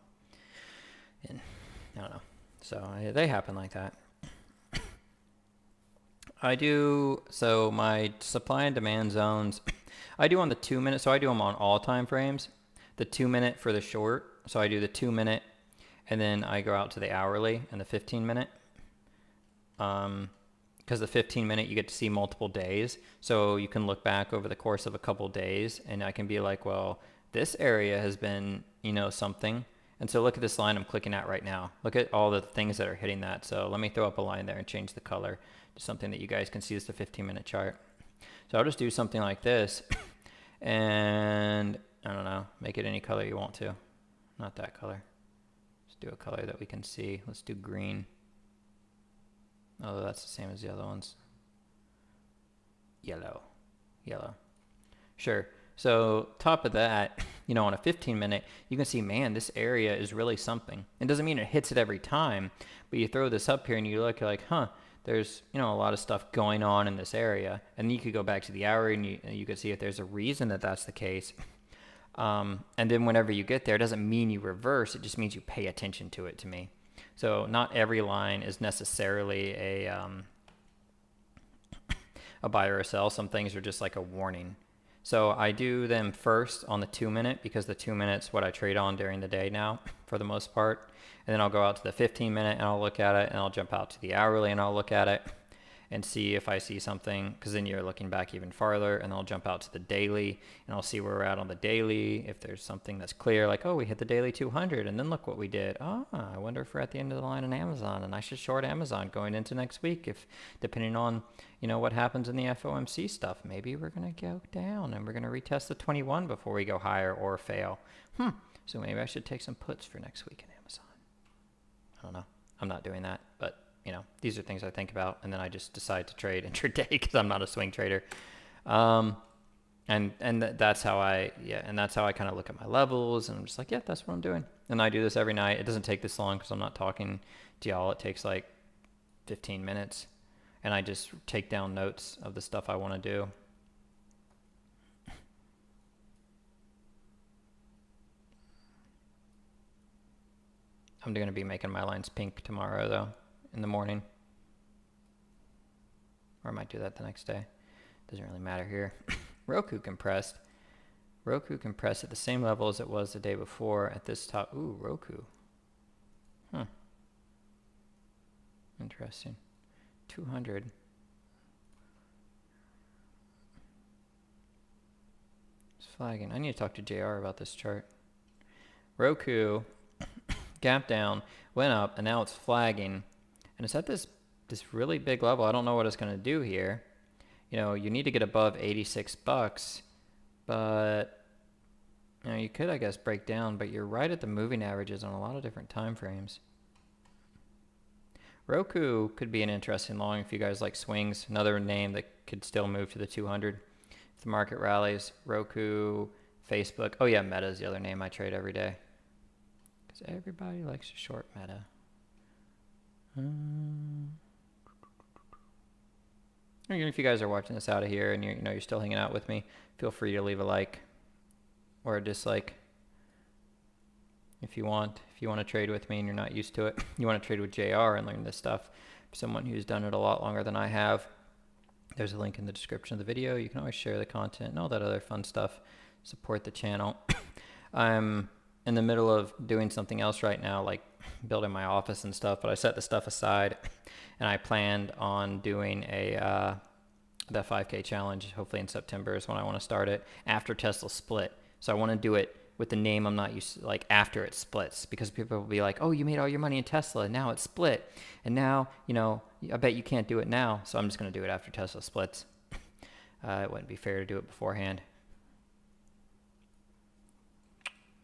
[SPEAKER 1] And I don't know. So they happen like that. So my supply and demand zones, I do on the 2 minute, so I do them on all time frames. The 2 minute for the short, so I do the 2 minute, and then I go out to the hourly and the 15 minute. Because the 15 minute you get to see multiple days, so you can look back over the course of a couple days, and I can be like, well, this area has been, you know, something. And so look at this line I'm clicking at right now. Look at all the things that are hitting that. So let me throw up a line there and change the color to something that you guys can see is the 15-minute chart. So I'll just do something like this, and I don't know, make it any color you want to. Not that color. Let's do a color that we can see. Let's do green. Although that's the same as the other ones. Yellow. Sure. So top of that, you know, on a 15-minute, you can see, man, this area is really something. It doesn't mean it hits it every time, but you throw this up here and you look, you're like, huh, there's, you know, a lot of stuff going on in this area. And then you could go back to the hour and you could see if there's a reason that that's the case. And then whenever you get there, it doesn't mean you reverse. It just means you pay attention to it, to me. So not every line is necessarily a buy or a sell. Some things are just like a warning. So I do them first on the 2 minute, because the 2 minutes what I trade on during the day now for the most part. And then I'll go out to the 15 minute and I'll look at it, and I'll jump out to the hourly and I'll look at it and see if I see something, because then you're looking back even farther. And I'll jump out to the daily and I'll see where we're at on the daily. If there's something that's clear, like, oh, we hit the daily 200, and then look what we did. I wonder if we're at the end of the line on Amazon, and I should short Amazon going into next week, if depending on, you know, what happens in the FOMC stuff. Maybe we're going to go down and we're going to retest the 21 before we go higher or fail. So maybe I should take some puts for next week in Amazon. I don't know. I'm not doing that, but you know, these are things I think about, and then I just decide to trade intraday because I'm not a swing trader. And that's how I kind of look at my levels, and I'm just like, yeah, that's what I'm doing. And I do this every night. It doesn't take this long because I'm not talking to y'all. It takes like 15 minutes, and I just take down notes of the stuff I want to do. I'm going to be making my lines pink tomorrow, though, in the morning. Or I might do that the next day. Doesn't really matter here. Roku compressed. Roku compressed at the same level as it was the day before at this top. Ooh, Roku. Huh. Interesting. 200. It's flagging. I need to talk to JR about this chart. Roku gap down, went up, and now it's flagging. And it's at this really big level. I don't know what it's going to do here. You know, you need to get above 86 bucks, but you know, you could, I guess, break down, but you're right at the moving averages on a lot of different time frames. Roku could be an interesting long if you guys like swings. Another name that could still move to the 200 if the market rallies. Roku, Facebook. Oh yeah, Meta is the other name I trade every day, because everybody likes to short Meta. Even if you guys are watching this out of here and you're still hanging out with me, feel free to leave a like or a dislike if you want. If you want to trade with me and you're not used to it, you want to trade with JR and learn this stuff. For someone who's done it a lot longer than I have, there's a link in the description of the video. You can always share the content and all that other fun stuff. Support the channel. I'm in the middle of doing something else right now, like building my office and stuff, but I set the stuff aside, and I planned on doing the 5K challenge. Hopefully in September is when I want to start it after Tesla split. So I want to do it with the name I'm not used to, like after it splits, because people will be like, oh, you made all your money in Tesla, and now it's split, and now, you know, I bet you can't do it now. So I'm just going to do it after Tesla splits. It wouldn't be fair to do it beforehand.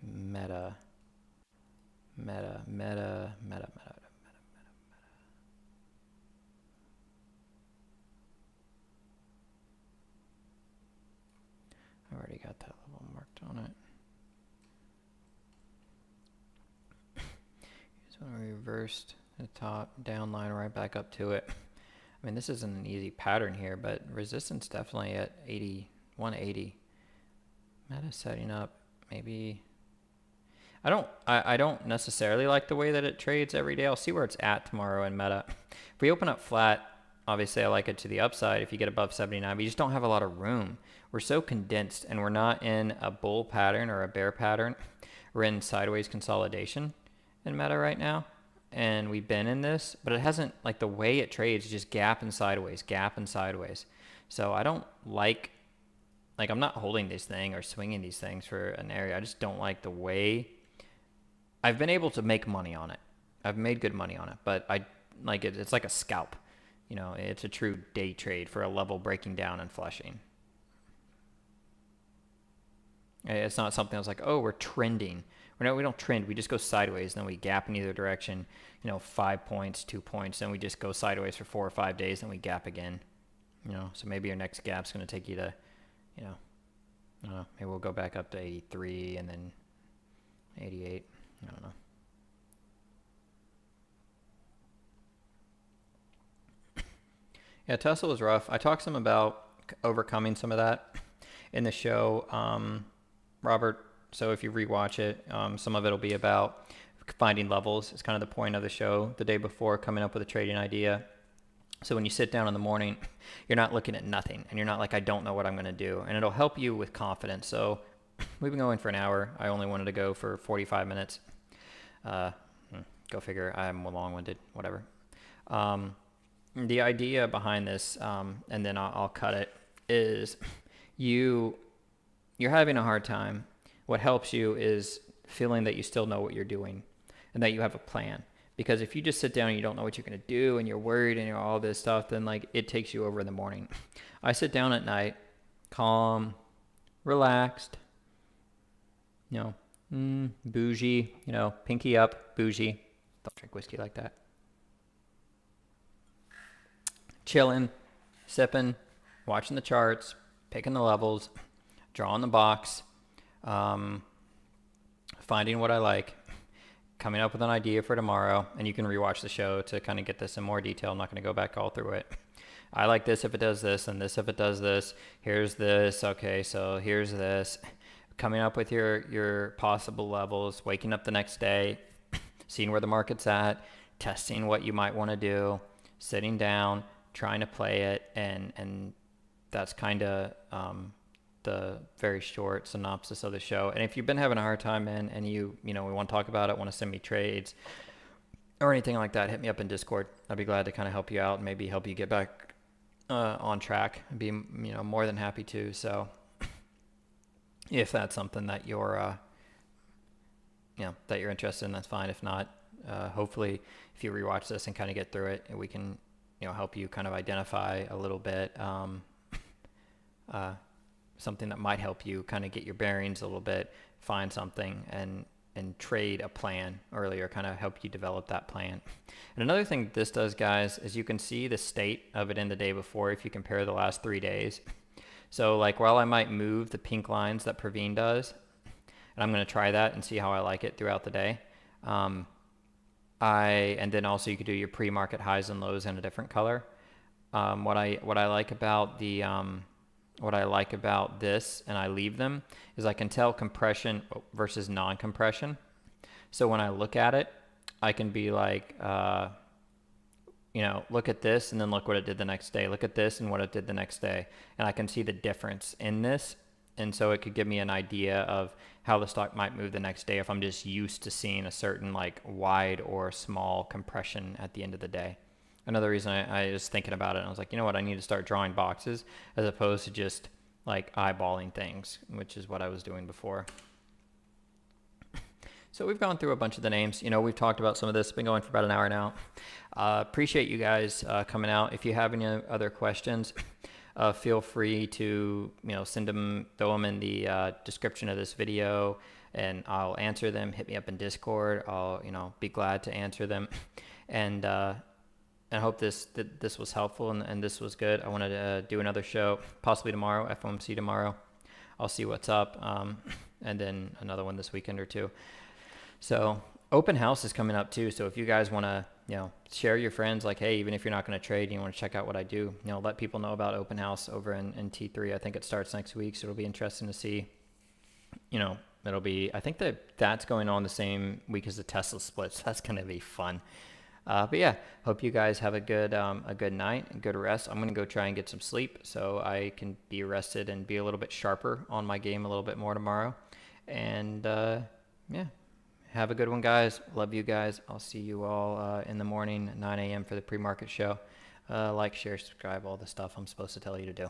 [SPEAKER 1] Meta. I already got that level marked on it. Just want to reverse the top down line right back up to it. I mean, this isn't an easy pattern here, but resistance definitely at 180. Meta setting up, maybe. I don't necessarily like the way that it trades every day. I'll see where it's at tomorrow in Meta. If we open up flat, obviously I like it to the upside if you get above 79, but you just don't have a lot of room. We're so condensed, and we're not in a bull pattern or a bear pattern. We're in sideways consolidation in Meta right now, and we've been in this, but it hasn't, like the way it trades, just gap and sideways, gap and sideways. So I don't like I'm not holding this thing or swinging these things for an area. I just don't like the way. I've been able to make money on it. I've made good money on it, but I like it. It's like a scalp. You know, it's a true day trade for a level breaking down and flushing. It's not something that's like, oh, we're trending. We don't trend. We just go sideways, and then we gap in either direction. You know, 5 points, 2 points, then we just go sideways for 4 or 5 days, then we gap again. You know, so maybe your next gap's going to take you to, you know, I don't know. Maybe we'll go back up to 83 and then 88. I don't know. Yeah, Tesla was rough. I talked some about overcoming some of that in the show, Robert. So if you rewatch it, some of it will be about finding levels. It's kind of the point of the show the day before, coming up with a trading idea. So when you sit down in the morning, you're not looking at nothing, and you're not like, I don't know what I'm going to do. And it'll help you with confidence. So we've been going for an hour. I only wanted to go for 45 minutes. Go figure. I'm long-winded, whatever. The idea behind this, and then I'll cut it, is you're having a hard time. What helps you is feeling that you still know what you're doing and that you have a plan. Because if you just sit down and you don't know what you're going to do and you're worried and you're all this stuff, then like it takes you over in the morning. I sit down at night, calm, relaxed, you know, bougie, you know, pinky up, bougie. Don't drink whiskey like that. Chilling, sipping, watching the charts, picking the levels, drawing the box, finding what I like, coming up with an idea for tomorrow. And you can rewatch the show to kind of get this in more detail. I'm not going to go back all through it. I like this if it does this, and this if it does this. Here's this. Okay, so here's this. Coming up with your possible levels, waking up the next day, seeing where the market's at, testing what you might want to do, sitting down, trying to play it, and that's kind of the very short synopsis of the show. And if you've been having a hard time, man, and you know, we want to talk about it, want to send me trades or anything like that, hit me up in Discord. I'd be glad to kind of help you out and maybe help you get back on track. I'd be, you know, more than happy to. So if that's something that you're that you're interested in, that's fine. If not, hopefully if you rewatch this and kind of get through it, we can, you know, help you kind of identify a little bit something that might help you kind of get your bearings a little bit, find something, and trade a plan earlier, kind of help you develop that plan. And another thing this does, guys, is you can see the state of it in the day before if you compare the last 3 days. So like while I might move the pink lines that Praveen does, and I'm going to try that and see how I like it throughout the day. And then also you could do your pre-market highs and lows in a different color. What I like about this, and I leave them, is I can tell compression versus non-compression. So when I look at it, I can be like, you know, look at this and then look what it did the next day. Look at this and what it did the next day. And I can see the difference in this And so it could give me an idea of how the stock might move the next day if I'm just used to seeing a certain like wide or small compression at the end of the day. Another reason I was thinking about it, and I was like, you know what, I need to start drawing boxes as opposed to just like eyeballing things, which is what I was doing before. So we've gone through a bunch of the names. You know, we've talked about some of this. It's been going for about an hour now. Appreciate you guys coming out. If you have any other questions, feel free to, you know, send them, throw them in the description of this video, and I'll answer them. Hit me up in Discord. I'll, you know, be glad to answer them. And I hope this was helpful and this was good. I wanted to do another show, possibly tomorrow, FOMC tomorrow. I'll see what's up, and then another one this weekend or two. So open house is coming up too. So if you guys want to, you know, share your friends, like, hey, even if you're not going to trade, you want to check out what I do, you know, let people know about open house over in T3. I think it starts next week, so it'll be interesting to see. You know, it'll be, I think that's going on the same week as the Tesla splits. That's going to be fun. But yeah, hope you guys have a good night and good rest. I'm going to go try and get some sleep so I can be rested and be a little bit sharper on my game a little bit more tomorrow. And yeah, have a good one, guys. Love you guys. I'll see you all in the morning, 9 a.m. for the pre-market show. Like, share, subscribe, all the stuff I'm supposed to tell you to do.